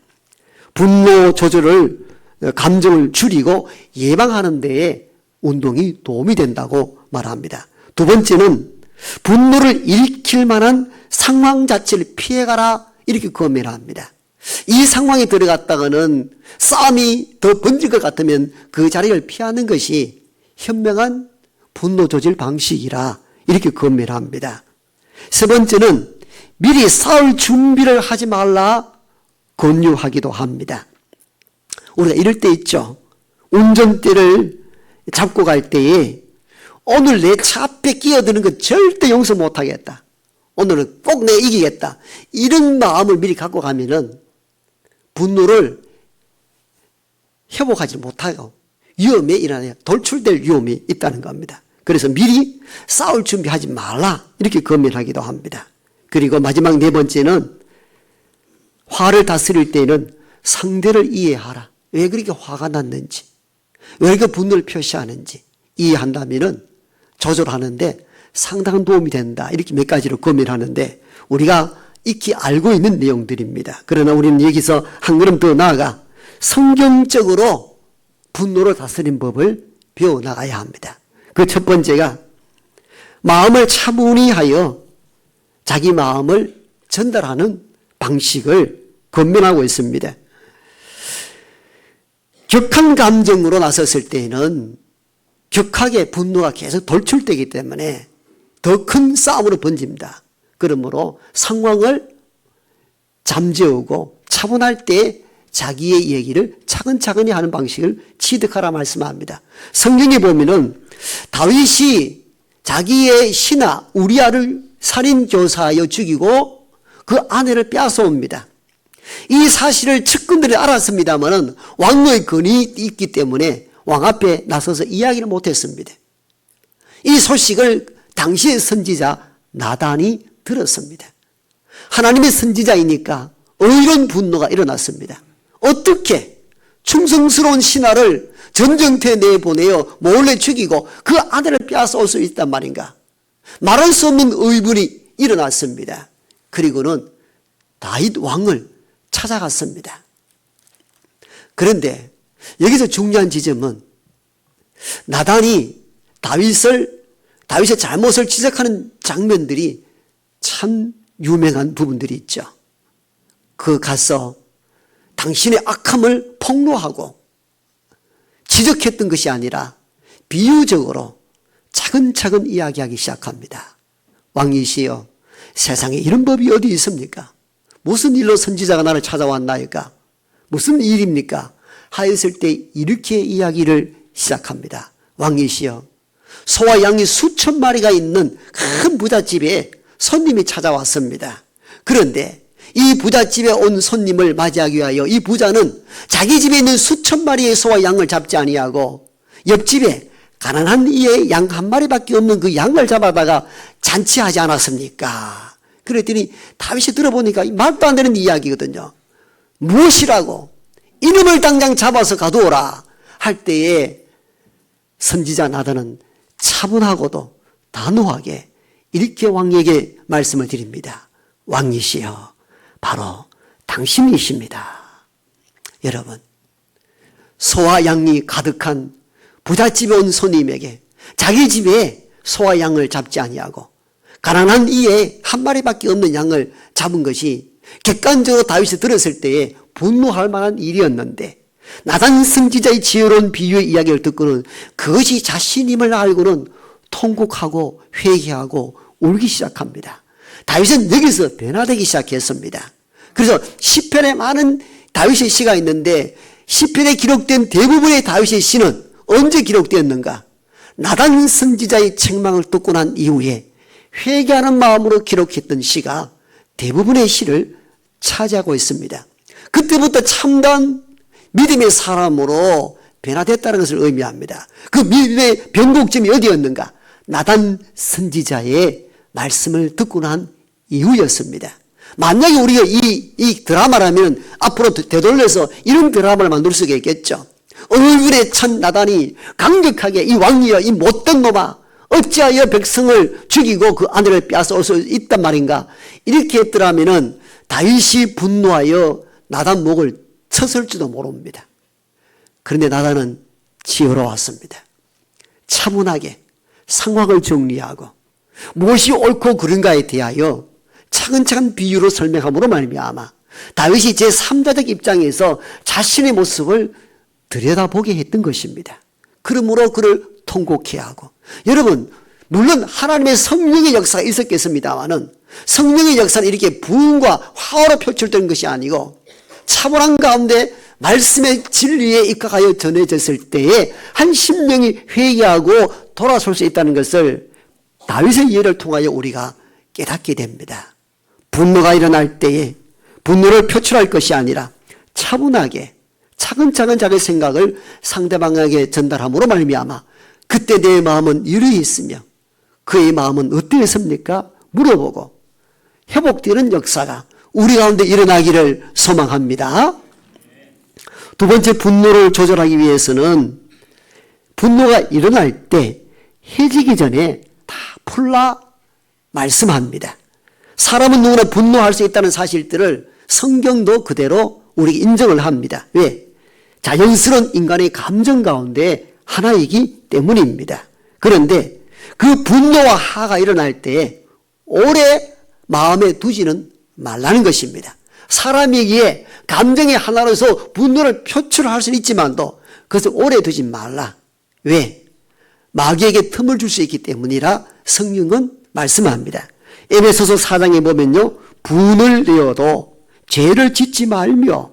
분노 조절을 감정을 줄이고 예방하는 데에 운동이 도움이 된다고 말합니다. 두 번째는 분노를 일으킬 만한 상황 자체를 피해가라 이렇게 권면합니다. 이 상황에 들어갔다가는 싸움이 더 번질 것 같으면 그 자리를 피하는 것이 현명한 분노 조절 방식이라 이렇게 권면합니다. 세 번째는 미리 싸울 준비를 하지 말라 권유하기도 합니다. 우리가 이럴 때 있죠. 운전대를 잡고 갈 때에 오늘 내 차 앞에 끼어드는 건 절대 용서 못하겠다. 오늘은 꼭 내 이기겠다. 이런 마음을 미리 갖고 가면은 분노를 회복하지 못하고 위험에 일어나요. 돌출될 위험이 있다는 겁니다. 그래서 미리 싸울 준비하지 말라 이렇게 권면하기도 합니다. 그리고 마지막 네 번째는 화를 다스릴 때는 상대를 이해하라. 왜 그렇게 화가 났는지, 왜 그 분노를 표시하는지 이해한다면 조절하는데 상당한 도움이 된다. 이렇게 몇 가지로 권면하는데 우리가 익히 알고 있는 내용들입니다. 그러나 우리는 여기서 한 걸음 더 나아가 성경적으로 분노를 다스리는 법을 배워나가야 합니다. 그 첫 번째가 마음을 차분히 하여 자기 마음을 전달하는 방식을 권면하고 있습니다. 격한 감정으로 나섰을 때에는 격하게 분노가 계속 돌출되기 때문에 더 큰 싸움으로 번집니다. 그러므로 상황을 잠재우고 차분할 때 자기의 얘기를 차근차근히 하는 방식을 취득하라 말씀합니다. 성경에 보면은 다윗이 자기의 신하 우리아를 살인교사하여 죽이고 그 아내를 빼앗아옵니다. 이 사실을 측근들이 알았습니다만 왕의 권위 있기 때문에 왕 앞에 나서서 이야기를 못했습니다. 이 소식을 당시의 선지자 나단이 들었습니다. 하나님의 선지자이니까 의로운 분노가 일어났습니다. 어떻게 충성스러운 신하를 전쟁터에 내보내어 몰래 죽이고 그 아내를 빼앗아 올 수 있단 말인가? 말할 수 없는 의문이 일어났습니다. 그리고는 다윗 왕을 찾아갔습니다. 그런데 여기서 중요한 지점은 나단이 다윗의 잘못을 지적하는 장면들이 참 유명한 부분들이 있죠. 그 가서 당신의 악함을 폭로하고 지적했던 것이 아니라 비유적으로 차근차근 이야기하기 시작합니다. 왕이시여, 세상에 이런 법이 어디 있습니까? 무슨 일로 선지자가 나를 찾아왔나이까? 무슨 일입니까? 하였을 때 이렇게 이야기를 시작합니다. 왕이시여, 소와 양이 수천 마리가 있는 큰 부잣집에 손님이 찾아왔습니다. 그런데 이 부잣집에 온 손님을 맞이하기 위하여 이 부자는 자기 집에 있는 수천 마리의 소와 양을 잡지 아니하고 옆집에 가난한 이의 양 한 마리밖에 없는 그 양을 잡아다가 잔치하지 않았습니까? 그랬더니 다윗이 들어보니까 말도 안 되는 이야기거든요. 무엇이라고? 이놈을 당장 잡아서 가두어라 할 때에 선지자 나단은 차분하고도 단호하게 이렇게 왕에게 말씀을 드립니다. 왕이시여, 바로 당신이십니다. 여러분, 소와 양이 가득한 부잣집에 온 손님에게 자기 집에 소와 양을 잡지 아니하고 가난한 이에 한 마리밖에 없는 양을 잡은 것이 객관적으로 다윗이 들었을 때에 분노할 만한 일이었는데 나단 선지자의 지혜로운 비유의 이야기를 듣고는 그것이 자신임을 알고는 통곡하고 회개하고 울기 시작합니다. 다윗은 여기서 변화되기 시작했습니다. 그래서 시편에 많은 다윗의 시가 있는데 시편에 기록된 대부분의 다윗의 시는 언제 기록되었는가? 나단 선지자의 책망을 듣고 난 이후에 회개하는 마음으로 기록했던 시가 대부분의 시를 차지하고 있습니다. 그때부터 참다운 믿음의 사람으로 변화됐다는 것을 의미합니다. 그 믿음의 변곡점이 어디였는가? 나단 선지자의 말씀을 듣고 난 이후였습니다. 만약에 우리가 이 드라마라면 앞으로 되돌려서 이런 드라마를 만들 수가 있겠죠. 얼굴에 찬 나단이 강력하게 이 왕이여, 이 못된 놈아, 어찌하여 백성을 죽이고 그 아내를 빼앗아 올 수 있단 말인가? 이렇게 했더라면 다윗이 분노하여 나단 목을 쳤을지도 모릅니다. 그런데 나단은 지혜로웠습니다. 차분하게 상황을 정리하고 무엇이 옳고 그른가에 대하여 차근차근 비유로 설명함으로 말미암아 다윗이 제3자적 입장에서 자신의 모습을 들여다보게 했던 것입니다. 그러므로 그를 통곡해야 하고, 여러분 물론 하나님의 성령의 역사가 있었겠습니다마는 성령의 역사는 이렇게 부흥과 화호로 표출되는 것이 아니고 차분한 가운데 말씀의 진리에 입각하여 전해졌을 때에 한 심령이 회개하고 돌아설 수 있다는 것을 다윗의 예를 통하여 우리가 깨닫게 됩니다. 분노가 일어날 때에 분노를 표출할 것이 아니라 차분하게 차근차근 자기 생각을 상대방에게 전달함으로 말미암아 그때 내 마음은 이르이 있으며 그의 마음은 어떠했습니까? 물어보고 회복되는 역사가 우리 가운데 일어나기를 소망합니다. 두 번째, 분노를 조절하기 위해서는 분노가 일어날 때 해지기 전에 다 풀라 말씀합니다. 사람은 누구나 분노할 수 있다는 사실들을 성경도 그대로 우리에게 인정을 합니다. 왜? 자연스러운 인간의 감정 가운데 하나이기 때문입니다. 그런데 그 분노와 화가 일어날 때 오래 마음에 두지는 말라는 것입니다. 사람이기에 감정의 하나로서 분노를 표출할 수는 있지만도 그것을 오래 두지 말라. 왜? 마귀에게 틈을 줄 수 있기 때문이라 성경은 말씀합니다. 에베소서 4장에 보면요, 분을 내어도 죄를 짓지 말며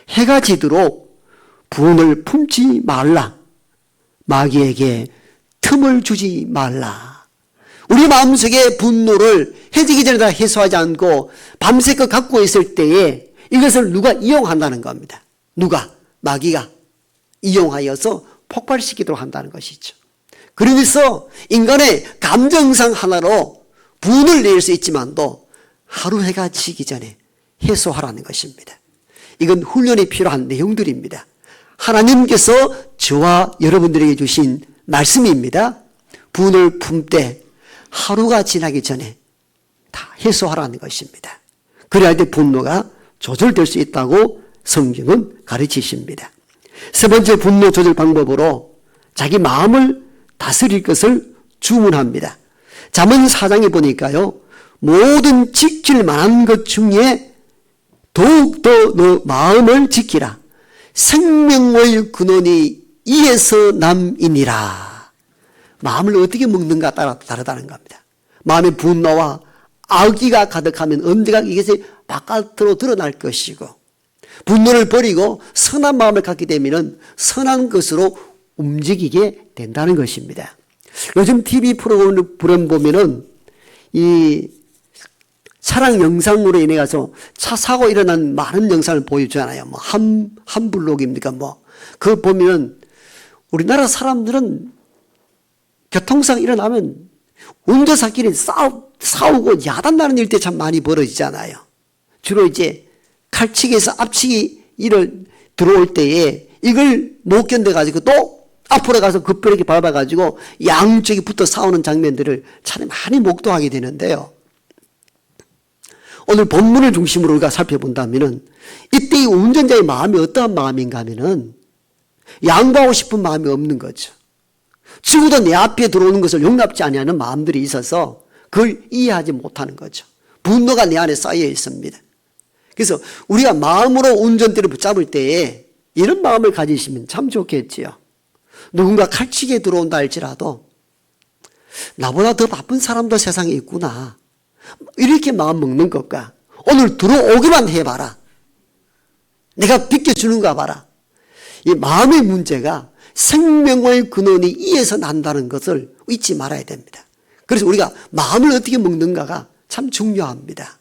해가 지도록 분을 품지 말라. 마귀에게 틈을 주지 말라. 우리 마음속에 분노를 해지기 전에 다 해소하지 않고 밤새껏 갖고 있을 때에 이것을 누가 이용한다는 겁니다. 누가? 마귀가 이용하여서 폭발시키도록 한다는 것이죠. 그러면서 인간의 감정상 하나로 분을 낼 수 있지만도 하루 해가 지기 전에 해소하라는 것입니다. 이건 훈련이 필요한 내용들입니다. 하나님께서 저와 여러분들에게 주신 말씀입니다. 분을 품되 하루가 지나기 전에 다 해소하라는 것입니다. 그래야 때 분노가 조절될 수 있다고 성경은 가르치십니다. 세 번째 분노 조절 방법으로 자기 마음을 다스릴 것을 주문합니다. 잠언 4장에 보니까요, 모든 지킬 만한 것 중에 더욱더 너 마음을 지키라. 생명의 근원이 이에서 남이니라. 마음을 어떻게 먹는가 따라 다르다는 겁니다. 마음의 분노와 악의가 가득하면 언제가 이것이 바깥으로 드러날 것이고, 분노를 버리고 선한 마음을 갖게 되면 선한 것으로 움직이게 된다는 것입니다. 요즘 TV 프로그램 보면은 이 차량 영상으로 인해 가서 차 사고 일어난 많은 영상을 보여주잖아요. 뭐 한 블록입니까? 뭐 그거 보면 우리나라 사람들은 교통사고 일어나면 운전사끼리 싸우고 야단나는 일들 참 많이 벌어지잖아요. 주로 이제 칼치기에서 앞치기 일을 들어올 때에 이걸 못 견뎌가지고 또 앞으로 가서 급브레이크 밟아가지고 양쪽이 붙어 싸우는 장면들을 참 많이 목도하게 되는데요. 오늘 본문을 중심으로 우리가 살펴본다면은 이때 이 운전자의 마음이 어떠한 마음인가 하면은 양보하고 싶은 마음이 없는 거죠. 죽어도 내 앞에 들어오는 것을 용납지 아니하는 마음들이 있어서 그걸 이해하지 못하는 거죠. 분노가 내 안에 쌓여 있습니다. 그래서 우리가 마음으로 운전대를 붙잡을 때에 이런 마음을 가지시면 참 좋겠지요. 누군가 칼치기에 들어온다 할지라도 나보다 더 바쁜 사람도 세상에 있구나. 이렇게 마음 먹는 것과 오늘 들어오기만 해봐라. 내가 비켜주는가 봐라. 이 마음의 문제가 생명의 근원이 이에서 난다는 것을 잊지 말아야 됩니다. 그래서 우리가 마음을 어떻게 먹는가가 참 중요합니다.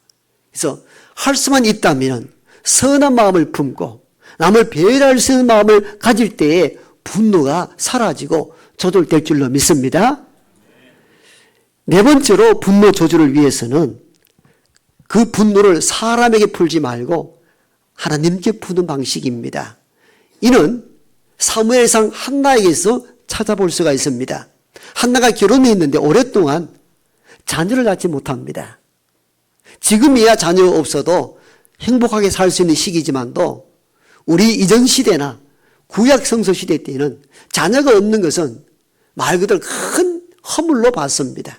그래서 할 수만 있다면 선한 마음을 품고 남을 배려할 수 있는 마음을 가질 때에 분노가 사라지고 조절될 줄로 믿습니다. 네 번째로 분노 조절을 위해서는 그 분노를 사람에게 풀지 말고 하나님께 푸는 방식입니다. 이는 사무엘상 한나에게서 찾아볼 수가 있습니다. 한나가 결혼했는데 오랫동안 자녀를 낳지 못합니다. 지금이야 자녀 없어도 행복하게 살 수 있는 시기지만도 우리 이전 시대나 구약 성서 시대 때는 자녀가 없는 것은 말 그대로 큰 허물로 봤습니다.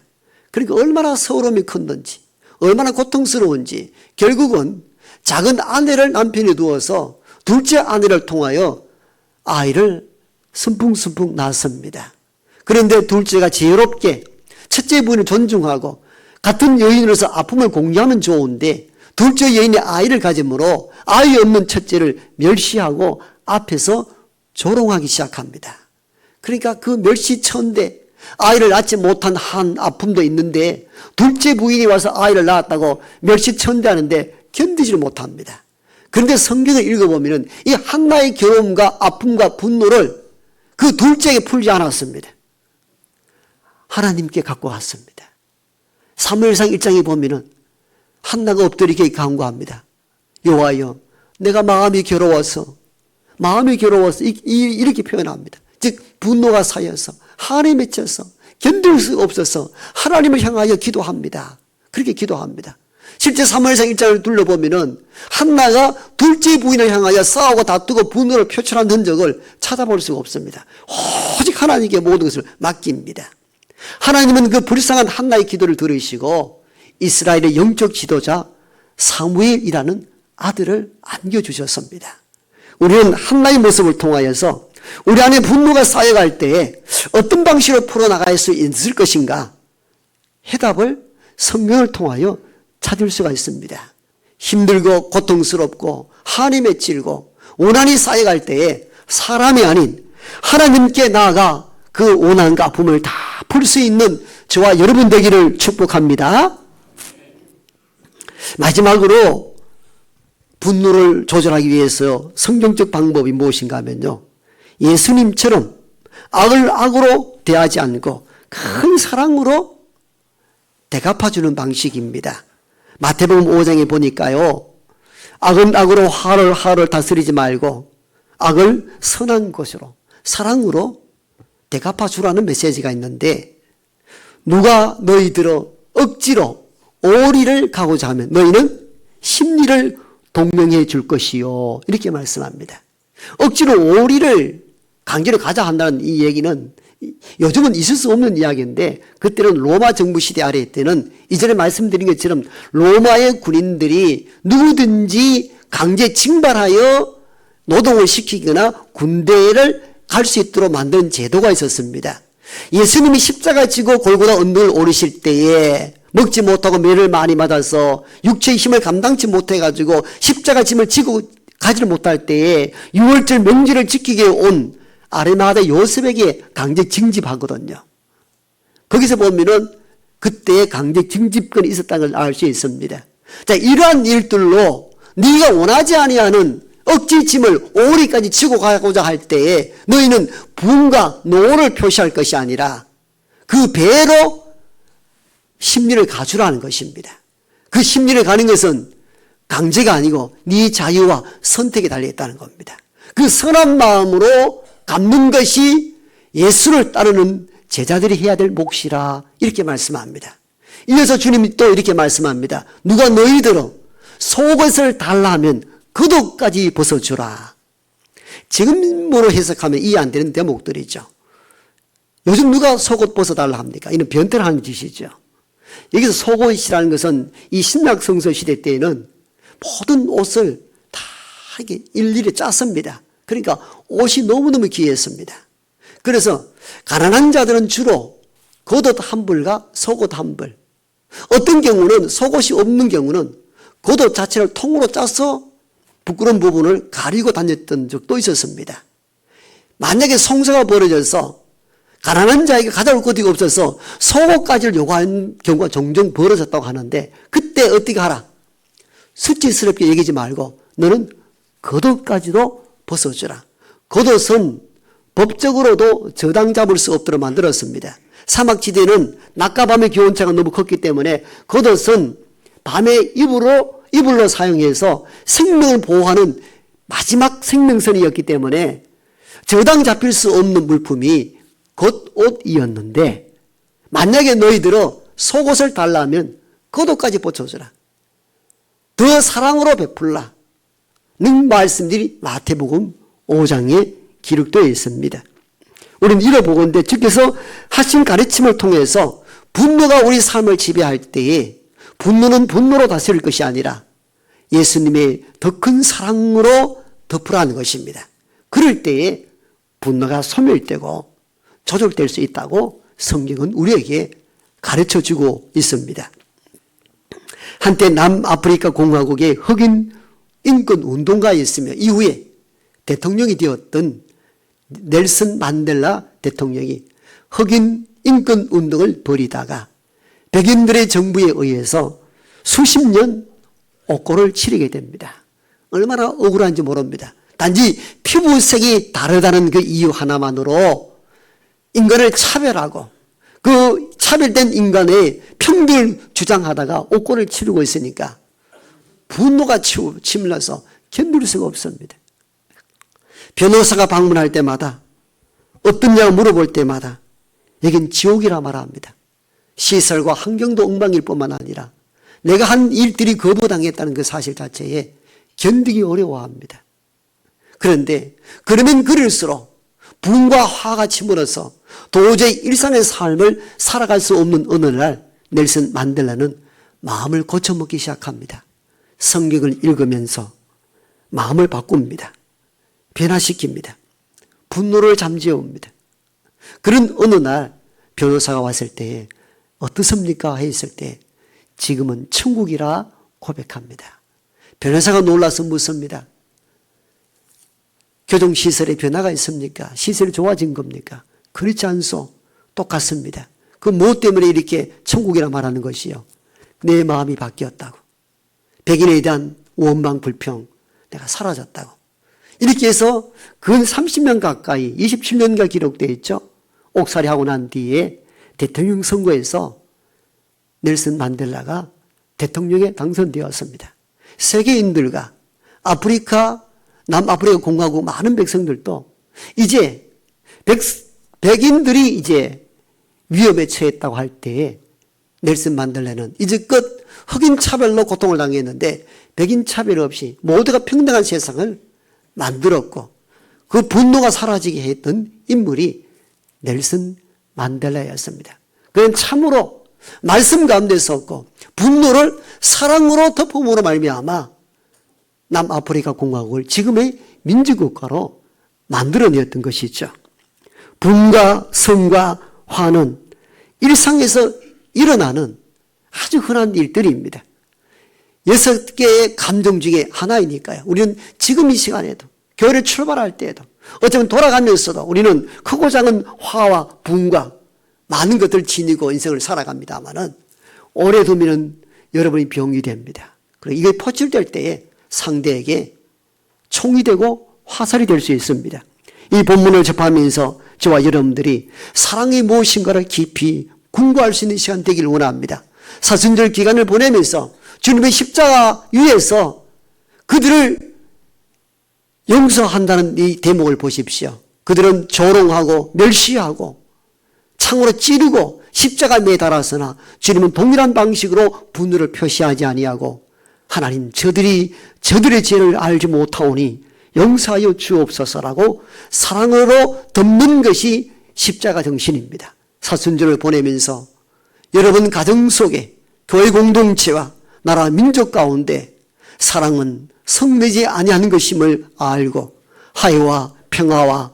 그러니까 얼마나 서러움이 컸는지, 얼마나 고통스러운지 결국은 작은 아내를 남편에 두어서 둘째 아내를 통하여 아이를 순풍순풍 낳았습니다. 그런데 둘째가 지혜롭게 첫째 부인을 존중하고 같은 여인으로서 아픔을 공유하면 좋은데 둘째 여인이 아이를 가짐으로 아이 없는 첫째를 멸시하고 앞에서 조롱하기 시작합니다. 그러니까 그 멸시천대 아이를 낳지 못한 한 아픔도 있는데 둘째 부인이 와서 아이를 낳았다고 멸시천대하는데 견디지를 못합니다. 그런데 성경을 읽어보면 이 한나의 괴로움과 아픔과 분노를 그 둘째에게 풀지 않았습니다. 하나님께 갖고 왔습니다. 사무엘상 1장에 보면 한나가 엎드리게 간구합니다. 여호와여, 내가 마음이 괴로워서 이렇게 표현합니다. 즉 분노가 쌓여서 한에 맺혀서 견딜 수 없어서 하나님을 향하여 기도합니다. 그렇게 기도합니다. 실제 사무엘상 1장을 둘러보면은 한나가 둘째 부인을 향하여 싸우고 다투고 분노를 표출한 흔적을 찾아볼 수가 없습니다. 오직 하나님께 모든 것을 맡깁니다. 하나님은 그 불쌍한 한나의 기도를 들으시고 이스라엘의 영적 지도자 사무엘이라는 아들을 안겨주셨습니다. 우리는 한나의 모습을 통하여서 우리 안에 분노가 쌓여갈 때 어떤 방식으로 풀어나갈 수 있을 것인가? 해답을 성경을 통하여 찾을 수가 있습니다. 힘들고 고통스럽고 한이 맺히고 원한이 쌓여갈 때에 사람이 아닌 하나님께 나아가 그 원한과 아픔을 다 풀 수 있는 저와 여러분 되기를 축복합니다. 마지막으로 분노를 조절하기 위해서 성경적 방법이 무엇인가 하면요, 예수님처럼 악을 악으로 대하지 않고 큰 사랑으로 대갚아주는 방식입니다. 마태복음 5장에 보니까요, 악은 악으로 화를 다스리지 말고 악을 선한 것으로 사랑으로 대갚아주라는 메시지가 있는데, 누가 너희들을 억지로 오리를 가고자 하면 너희는 십리를 동명해 줄 것이요, 이렇게 말씀합니다. 억지로 오리를 강제로 가자 한다는 이 얘기는 요즘은 있을 수 없는 이야기인데, 그때는 로마 정부 시대 아래 때는 이전에 말씀드린 것처럼 로마의 군인들이 누구든지 강제 징발하여 노동을 시키거나 군대를 갈 수 있도록 만든 제도가 있었습니다. 예수님이 십자가 지고 골고다 언덕을 오르실 때에 먹지 못하고 매를 많이 맞아서 육체의 힘을 감당치 못해가지고 십자가 짐을 지고 가지를 못할 때에 유월절 명절을 지키게 온 아리마다 요셉에게 강제 징집하거든요. 거기서 보면은 그때 강제 징집권이 있었다는 걸 알 수 있습니다. 자, 이러한 일들로 네가 원하지 아니하는 억지 짐을 오리까지 지고 가고자 할 때에 너희는 분과 노를 표시할 것이 아니라 그 배로 십리를 가주라는 것입니다. 그 십리를 가는 것은 강제가 아니고 네 자유와 선택에 달려있다는 겁니다. 그 선한 마음으로 갚는 것이 예수를 따르는 제자들이 해야 될 몫이라, 이렇게 말씀합니다. 이어서 주님이 또 이렇게 말씀합니다. 누가 너희들로 속옷을 달라 하면 겉옷까지 벗어주라. 지금으로 해석하면 이해 안 되는 대목들이죠. 요즘 누가 속옷 벗어달라 합니까? 이는 변태를 하는 짓이죠. 여기서 속옷이라는 것은 이 신약 성서 시대 때에는 모든 옷을 다 이렇게 일일이 짰습니다. 그러니까 옷이 너무너무 귀했습니다. 그래서 가난한 자들은 주로 겉옷 한 벌과 속옷 한 벌, 어떤 경우는 속옷이 없는 경우는 겉옷 자체를 통으로 짜서 부끄러운 부분을 가리고 다녔던 적도 있었습니다. 만약에 성소가 벌어져서 가난한 자에게 가져올 것이 없어서 속옷까지를 요구하는 경우가 종종 벌어졌다고 하는데, 그때 어떻게 하라? 수치스럽게 여기지 말고 너는 겉옷까지도 벗어주라. 겉옷은 법적으로도 저당 잡을 수 없도록 만들었습니다. 사막지대는 낮과 밤의 기온차가 너무 컸기 때문에 겉옷은 밤에 이불로 사용해서 생명을 보호하는 마지막 생명선이었기 때문에 저당 잡힐 수 없는 물품이 겉옷이었는데, 만약에 너희들은 속옷을 달라면 겉옷까지 벗어주라. 더 사랑으로 베풀라 는 말씀들이 마태복음 5장에 기록되어 있습니다. 우리는 읽어보건대 주께서 하신 가르침을 통해서 분노가 우리 삶을 지배할 때에 분노는 분노로 다스릴 것이 아니라 예수님의 더 큰 사랑으로 덮으라는 것입니다. 그럴 때에 분노가 소멸되고 조절될 수 있다고 성경은 우리에게 가르쳐주고 있습니다. 한때 남아프리카 공화국의 흑인 인권 운동가였으며 이후에 대통령이 되었던 넬슨 만델라 대통령이 흑인 인권 운동을 벌이다가 백인들의 정부에 의해서 수십 년 옥고를 치르게 됩니다. 얼마나 억울한지 모릅니다. 단지 피부색이 다르다는 그 이유 하나만으로 인간을 차별하고 그 차별된 인간의 평등을 주장하다가 옥고를 치르고 있으니까 분노가 치밀어서 견딜 수가 없습니다. 변호사가 방문할 때마다 어떻냐고 물어볼 때마다 여긴 지옥이라 말합니다. 시설과 환경도 엉망일 뿐만 아니라 내가 한 일들이 거부당했다는 그 사실 자체에 견디기 어려워합니다. 그런데 그러면 그럴수록 분과 화가 치밀어서 도저히 일상의 삶을 살아갈 수 없는 어느 날 넬슨 만델라는 마음을 고쳐먹기 시작합니다. 성경을 읽으면서 마음을 바꿉니다. 변화시킵니다. 분노를 잠재웁니다. 그런 어느 날 변호사가 왔을 때 어떻습니까? 했을 때 지금은 천국이라 고백합니다. 변호사가 놀라서 묻습니다. 교정시설에 변화가 있습니까? 시설이 좋아진 겁니까? 그렇지 않소. 똑같습니다. 그 무엇 때문에 이렇게 천국이라 말하는 것이요? 내 마음이 바뀌었다고. 백인에 대한 원망, 불평, 내가 사라졌다고. 이렇게 해서 근 30년 가까이 27년간 기록되어 있죠. 옥살이하고 난 뒤에 대통령 선거에서 넬슨 만델라가 대통령에 당선되었습니다. 세계인들과 아프리카, 남아프리카 공화국 많은 백성들도 이제 백인들이 이제 위험에 처했다고 할 때에 넬슨 만델라는 이제껏 흑인 차별로 고통을 당했는데 백인 차별 없이 모두가 평등한 세상을 만들었고 그 분노가 사라지게 했던 인물이 넬슨 만델라였습니다. 그는 참으로 말씀 가운데 섰고 분노를 사랑으로 덮음으로 말미암아 남아프리카 공화국을 지금의 민주국가로 만들어냈던 것이죠. 분과 성과 화는 일상에서 일어나는 아주 흔한 일들입니다. 6개의 감정 중에 하나이니까요. 우리는 지금 이 시간에도 교회를 출발할 때에도 어쩌면 돌아가면서도 우리는 크고 작은 화와 분과 많은 것들을 지니고 인생을 살아갑니다마는 오래 두면 여러분이 병이 됩니다. 그리고 이게 퍼출될 때에 상대에게 총이 되고 화살이 될 수 있습니다. 이 본문을 접하면서 저와 여러분들이 사랑이 무엇인가를 깊이 궁구할 수 있는 시간 되기를 원합니다. 사순절 기간을 보내면서 주님의 십자가 위에서 그들을 용서한다는 이 대목을 보십시오. 그들은 조롱하고 멸시하고 창으로 찌르고 십자가에 매달았으나 주님은 동일한 방식으로 분노를 표시하지 아니하고 하나님 저들의 죄를 알지 못하오니 용서하여 주옵소서라고 사랑으로 덮는 것이 십자가 정신입니다. 사순절을 보내면서 여러분 가정 속에 교회 공동체와 나라 민족 가운데 사랑은 성내지 아니하는 것임을 알고 화해와 평화와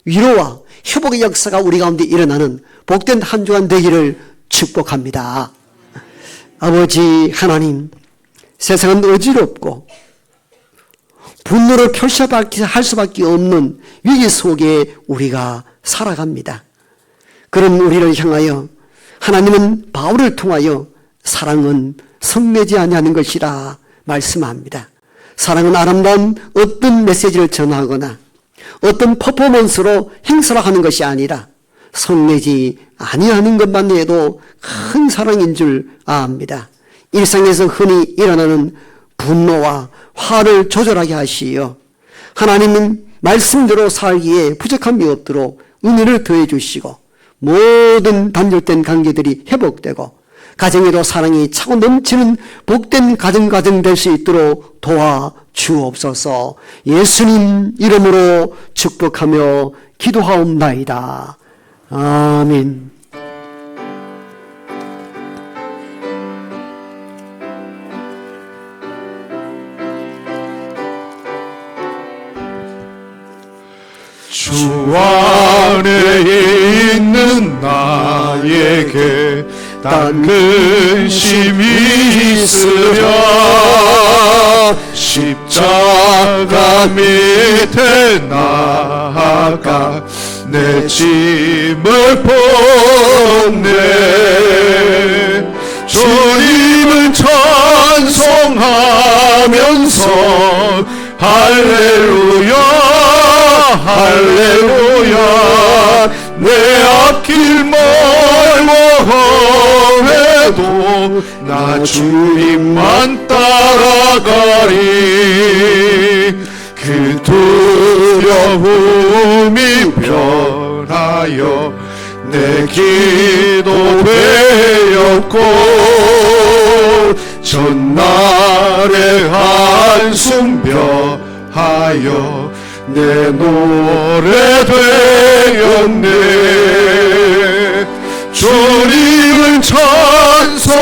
위로와 회복의 역사가 우리 가운데 일어나는 복된 한 주간 되기를 축복합니다. 아버지 하나님, 세상은 어지럽고 분노를 표시할 수밖에 없는 위기 속에 우리가 살아갑니다. 그런 우리를 향하여 하나님은 바울을 통하여 사랑은 성내지 아니하는 것이라 말씀합니다. 사랑은 아름다운 어떤 메시지를 전하거나 어떤 퍼포먼스로 행사를 하는 것이 아니라 성내지 아니하는 것만 해도 큰 사랑인 줄 압니다. 일상에서 흔히 일어나는 분노와 화를 조절하게 하시어 하나님은 말씀대로 살기에 부족함이 없도록 은혜를 더해 주시고 모든 단절된 관계들이 회복되고 가정에도 사랑이 차고 넘치는 복된 가정 될 수 있도록 도와주옵소서. 예수님 이름으로 축복하며 기도하옵나이다. 아멘. 주 안에 있는 나에게 단 근심이 있으랴 십자가 밑에 나아가 내 짐을 벗네 주님을 찬송하면서 할렐루야 할렐루야 내 앞길 멀고 험해도 나 주님만 따라가리 그 두려움이 변하여 내 기도 되었고 전날의 한숨 벼하여 내 노래 되었네 주님을 찬송하면서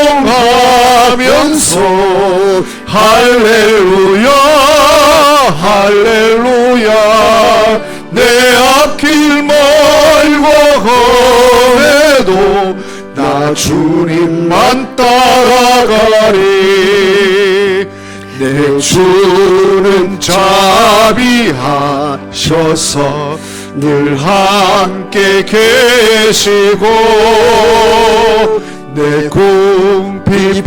할렐루야 할렐루야 내 앞길 멀고 험해도 나 주님만 따라가리. 내 주는 자비하셔서 늘 함께 계시고 내 궁핍함을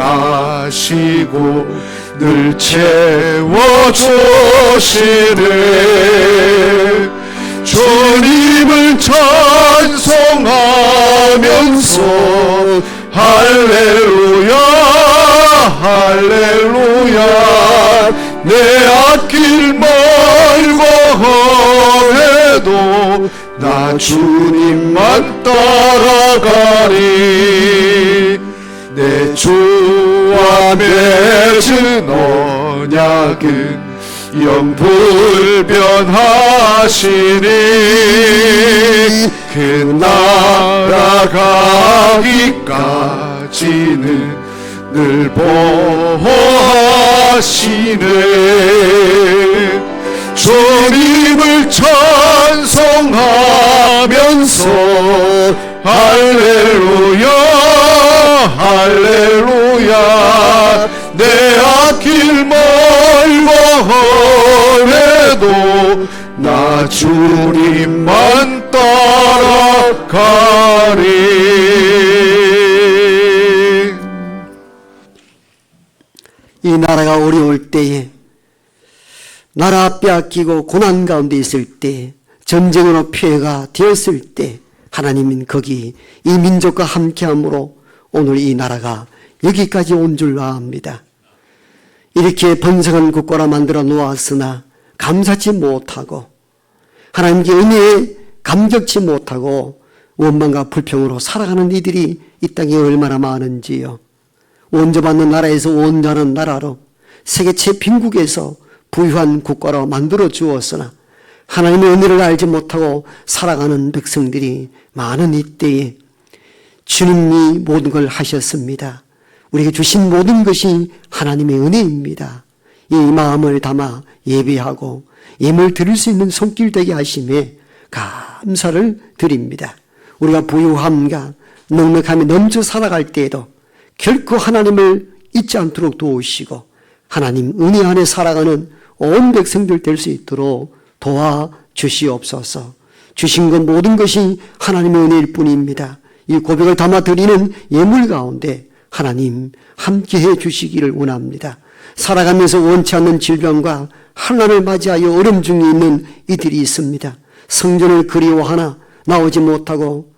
아시고 늘 채워주시네. 주님을 찬송하면서 할렐루야 할렐루야. 내 앞길 멀고 험해도 나 주님만 따라가리. 내 주와 맺은 언약은 영불변하시니 그 나라 가기까지는 늘 보호하시네. 주님을 찬송하면서 할렐루야 할렐루야. 내 앞길 멀고 험해도 나 주님만 따라가리. 이 나라가 어려울 때에, 나라 빼앗기고 고난 가운데 있을 때, 전쟁으로 피해가 되었을 때 하나님은 거기 이 민족과 함께함으로 오늘 이 나라가 여기까지 온 줄 압니다. 이렇게 번성한 국가로 만들어 놓았으나 감사치 못하고 하나님께 은혜에 감격치 못하고 원망과 불평으로 살아가는 이들이 이 땅에 얼마나 많은지요. 원조받는 나라에서 원조하는 나라로 세계 최빈국에서 부유한 국가로 만들어 주었으나 하나님의 은혜를 알지 못하고 살아가는 백성들이 많은 이때에 주님이 모든 걸 하셨습니다. 우리에게 주신 모든 것이 하나님의 은혜입니다. 이 마음을 담아 예배하고 예물 드릴 수 있는 손길 되게 하심에 감사를 드립니다. 우리가 부유함과 넉넉함이 넘쳐 살아갈 때에도 결코 하나님을 잊지 않도록 도우시고 하나님 은혜 안에 살아가는 온 백성들 될 수 있도록 도와주시옵소서. 주신 것 모든 것이 하나님의 은혜일 뿐입니다. 이 고백을 담아 드리는 예물 가운데 하나님 함께해 주시기를 원합니다. 살아가면서 원치 않는 질병과 환난을 맞이하여 어려움 중에 있는 이들이 있습니다. 성전을 그리워하나 나오지 못하고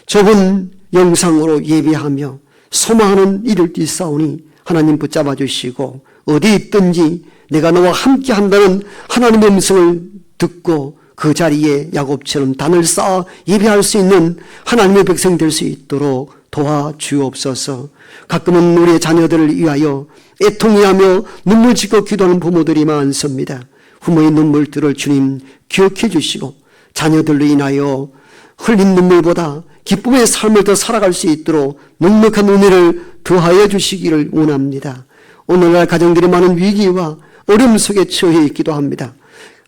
좁은 영상으로 예배하며 소망하는 이를 띠싸우니 하나님 붙잡아 주시고 어디 있든지 내가 너와 함께 한다는 하나님의 음성을 듣고 그 자리에 야곱처럼 단을 쌓아 예배할 수 있는 하나님의 백성 될 수 있도록 도와주옵소서. 가끔은 우리의 자녀들을 위하여 애통해하며 눈물 짓고 기도하는 부모들이 많습니다. 부모의 눈물들을 주님 기억해 주시고 자녀들로 인하여 흘린 눈물보다 기쁨의 삶을 더 살아갈 수 있도록 넉넉한 은혜를 더하여 주시기를 원합니다. 오늘날 가정들이 많은 위기와 어려움 속에 처해 있기도 합니다.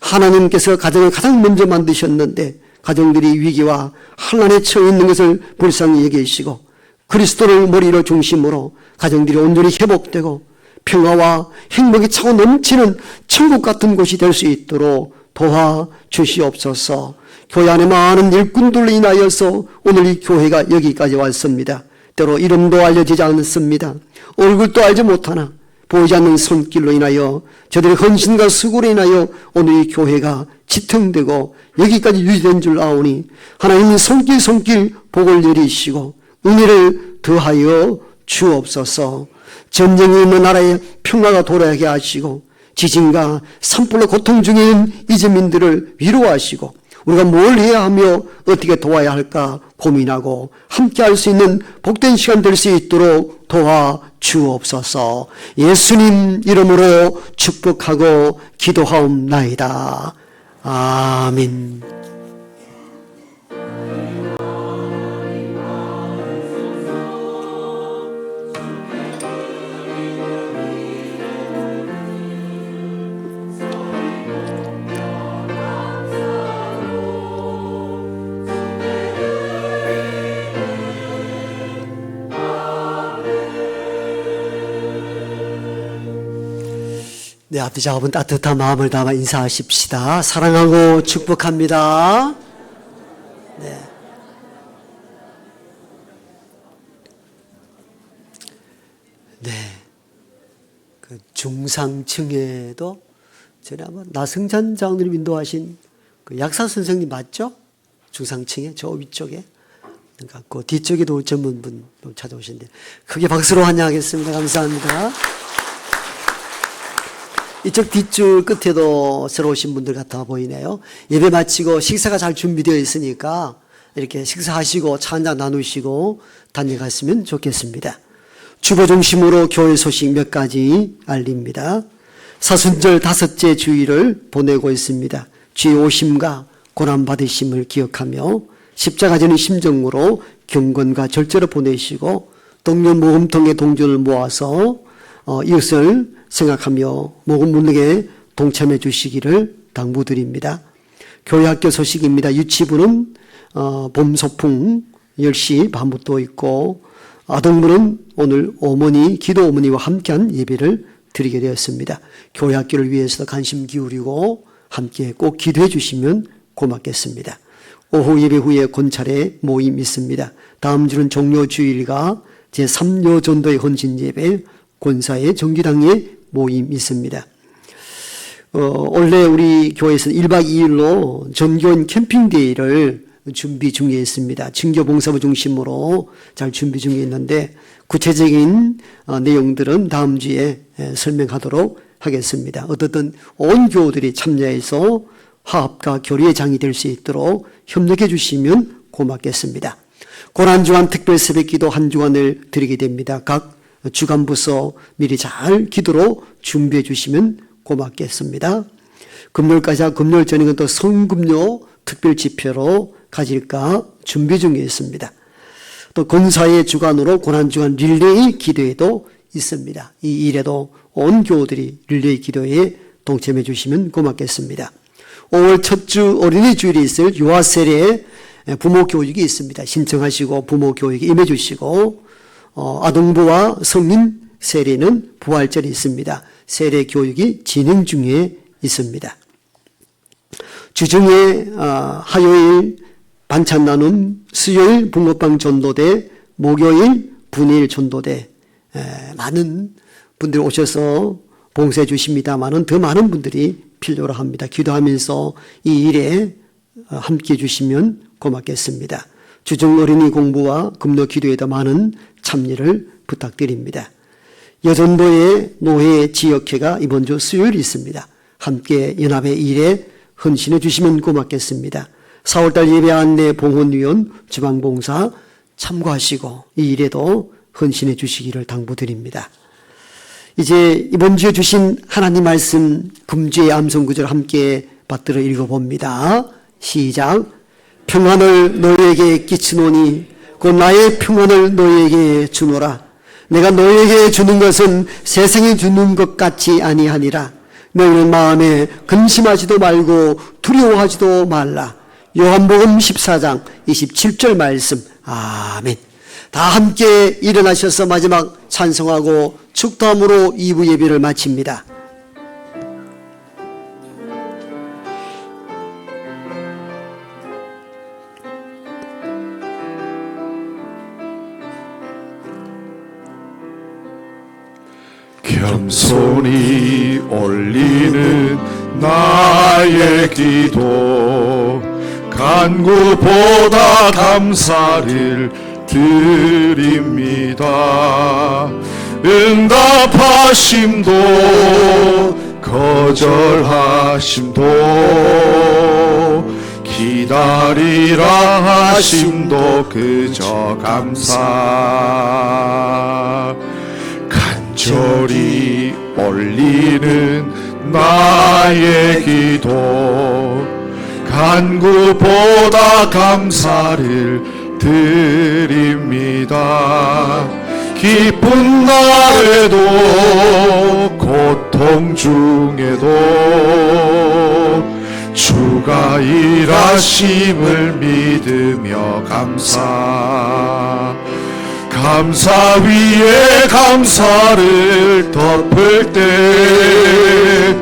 하나님께서 가정을 가장 먼저 만드셨는데 가정들이 위기와 환난에 처해 있는 것을 불쌍히 여기시고 그리스도를 머리로 중심으로 가정들이 온전히 회복되고 평화와 행복이 차고 넘치는 천국 같은 곳이 될 수 있도록 도와주시옵소서. 교회 안에 많은 일꾼들로 인하여서 오늘 이 교회가 여기까지 왔습니다. 때로 이름도 알려지지 않습니다. 얼굴도 알지 못하나 보이지 않는 손길로 인하여 저들의 헌신과 수고로 인하여 오늘 이 교회가 지탱되고 여기까지 유지된 줄 아오니 하나님이 손길 복을 내리시고 은혜를 더하여 주옵소서. 전쟁이 있는 나라에 평화가 돌아오게 하시고 지진과 산불로 고통 중에 있는 이재민들을 위로하시고 우리가 뭘 해야 하며 어떻게 도와야 할까 고민하고 함께할 수 있는 복된 시간 될 수 있도록 도와주옵소서. 예수님 이름으로 축복하고 기도하옵나이다. 아멘. 네, 앞뒤 작업은 따뜻한 마음을 담아 인사하십시다. 사랑하고 축복합니다. 네. 네. 그 중상층에도 전에 아마 나승찬 장로님 인도하신 그 약사 선생님 맞죠? 중상층에 저 위쪽에 그러니까 그 뒤쪽에도 전문분 찾아오신데 크게 박수로 환영하겠습니다. 감사합니다. 이쪽 뒷줄 끝에도 새로 오신 분들 같아 보이네요. 예배 마치고 식사가 잘 준비되어 있으니까 이렇게 식사하시고 차 한잔 나누시고 다녀갔으면 좋겠습니다. 주보 중심으로 교회 소식 몇 가지 알립니다. 사순절 5째 주일을 보내고 있습니다. 주의 오심과 고난받으심을 기억하며 십자가 지는 심정으로 경건과 절제를 보내시고 동료 모금통의 동전을 모아서 이웃을 생각하며 모금 문학에 동참해 주시기를 당부드립니다. 교회 학교 소식입니다. 유치부는 봄 소풍 10시 반부터 있고 아동부는 오늘 기도 어머니와 함께한 예배를 드리게 되었습니다. 교회 학교를 위해서 관심 기울이고 함께 꼭 기도해 주시면 고맙겠습니다. 오후 예배 후에 권찰의 모임 있습니다. 다음 주는 종료주일과 제3요 전도의 헌신 예배, 권사의 정기당의 모임 있습니다. 원래 우리 교회에서는 1박 2일로 전교인 캠핑데이를 준비 중에 있습니다. 증교봉사부 중심으로 잘 준비 중에 있는데 구체적인 내용들은 다음 주에 설명하도록 하겠습니다. 어떻든 온 교우들이 참여해서 화합과 교류의 장이 될 수 있도록 협력해 주시면 고맙겠습니다. 고난주간 특별 새벽기도 한 주간을 드리게 됩니다. 각 주간부서 미리 잘 기도로 준비해 주시면 고맙겠습니다. 금요일까지 금요일 저녁은 또 성금요 특별 집회로 가질까 준비 중에 있습니다. 또 권사의 주간으로 고난주간 릴레이 기도회도 있습니다. 이 일에도 온 교우들이 릴레이 기도회에 동참해 주시면 고맙겠습니다. 5월 첫 주 어린이 주일에 있을 유아 세례 부모 교육이 있습니다. 신청하시고 부모 교육에 임해 주시고 아동부와 성인 세례는 부활절이 있습니다. 세례 교육이 진행 중에 있습니다. 주중에 화요일 반찬 나눔, 수요일 붕어빵 전도대, 목요일 분일 전도대 많은 분들이 오셔서 봉사해 주십니다만은 더 많은 분들이 필요로 합니다. 기도하면서 이 일에 함께해 주시면 고맙겠습니다. 주중 어린이 공부와 금요 기도에도 많은 참여를 부탁드립니다. 여전도의 노회 지역회가 이번 주 수요일이 있습니다. 함께 연합의 일에 헌신해 주시면 고맙겠습니다. 4월달 예배 안내 봉헌위원 지방봉사 참고하시고 이 일에도 헌신해 주시기를 당부드립니다. 이제 이번 주에 주신 하나님 말씀 금주의 암송구절 함께 받들어 읽어봅니다. 시작. 평안을 너희에게 끼치노니 곧 나의 평안을 너희에게 주노라. 내가 너희에게 주는 것은 세상이 주는 것 같이 아니하니라. 너희는 마음에 근심하지도 말고 두려워하지도 말라. 요한복음 14장 27절 말씀. 아멘. 다 함께 일어나셔서 마지막 찬송하고 축도함으로 2부 예배를 마칩니다. 겸손히 올리는 나의 기도 간구보다 감사를 드립니다. 응답하심도 거절하심도 기다리라 하심도 그저 감사. 간절히 올리는 나의 기도 간구보다 감사를 드립니다. 기쁜 날에도 고통 중에도 주가 일하심을 믿으며 감사. 감사 위에 감사를 덮을 때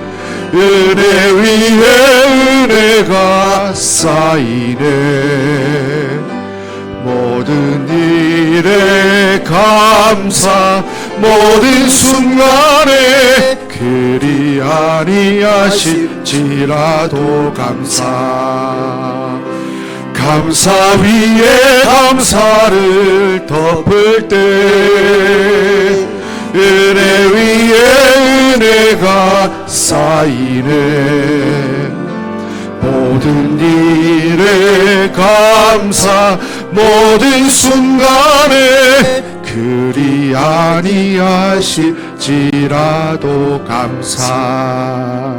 은혜 위에 은혜가 쌓이네. 모든 일에 감사, 모든 순간에 그리 아니하실지라도 감사. 감사 위에 감사를 덮을 때 은혜 위에 은혜가 쌓이네. 모든 일에 감사, 모든 순간에 그리 아니하실지라도 감사.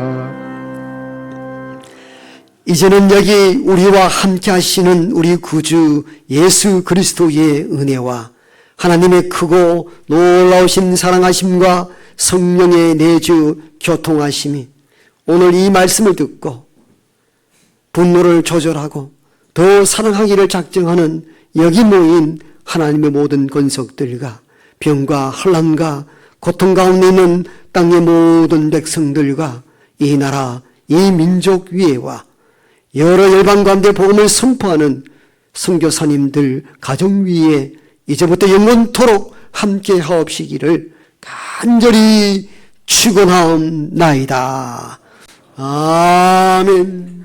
이제는 여기 우리와 함께 하시는 우리 구주 예수 그리스도의 은혜와 하나님의 크고 놀라우신 사랑하심과 성령의 내주 교통하심이 오늘 이 말씀을 듣고 분노를 조절하고 더 사랑하기를 작정하는 여기 모인 하나님의 모든 권속들과 병과 환난과 고통 가운데 있는 땅의 모든 백성들과 이 나라, 이 민족 위에와 여러 열방 가운데 복음을 선포하는 선교사님들 가정 위에 이제부터 영원토록 함께 하옵시기를 간절히 축원하옵나이다. 아멘.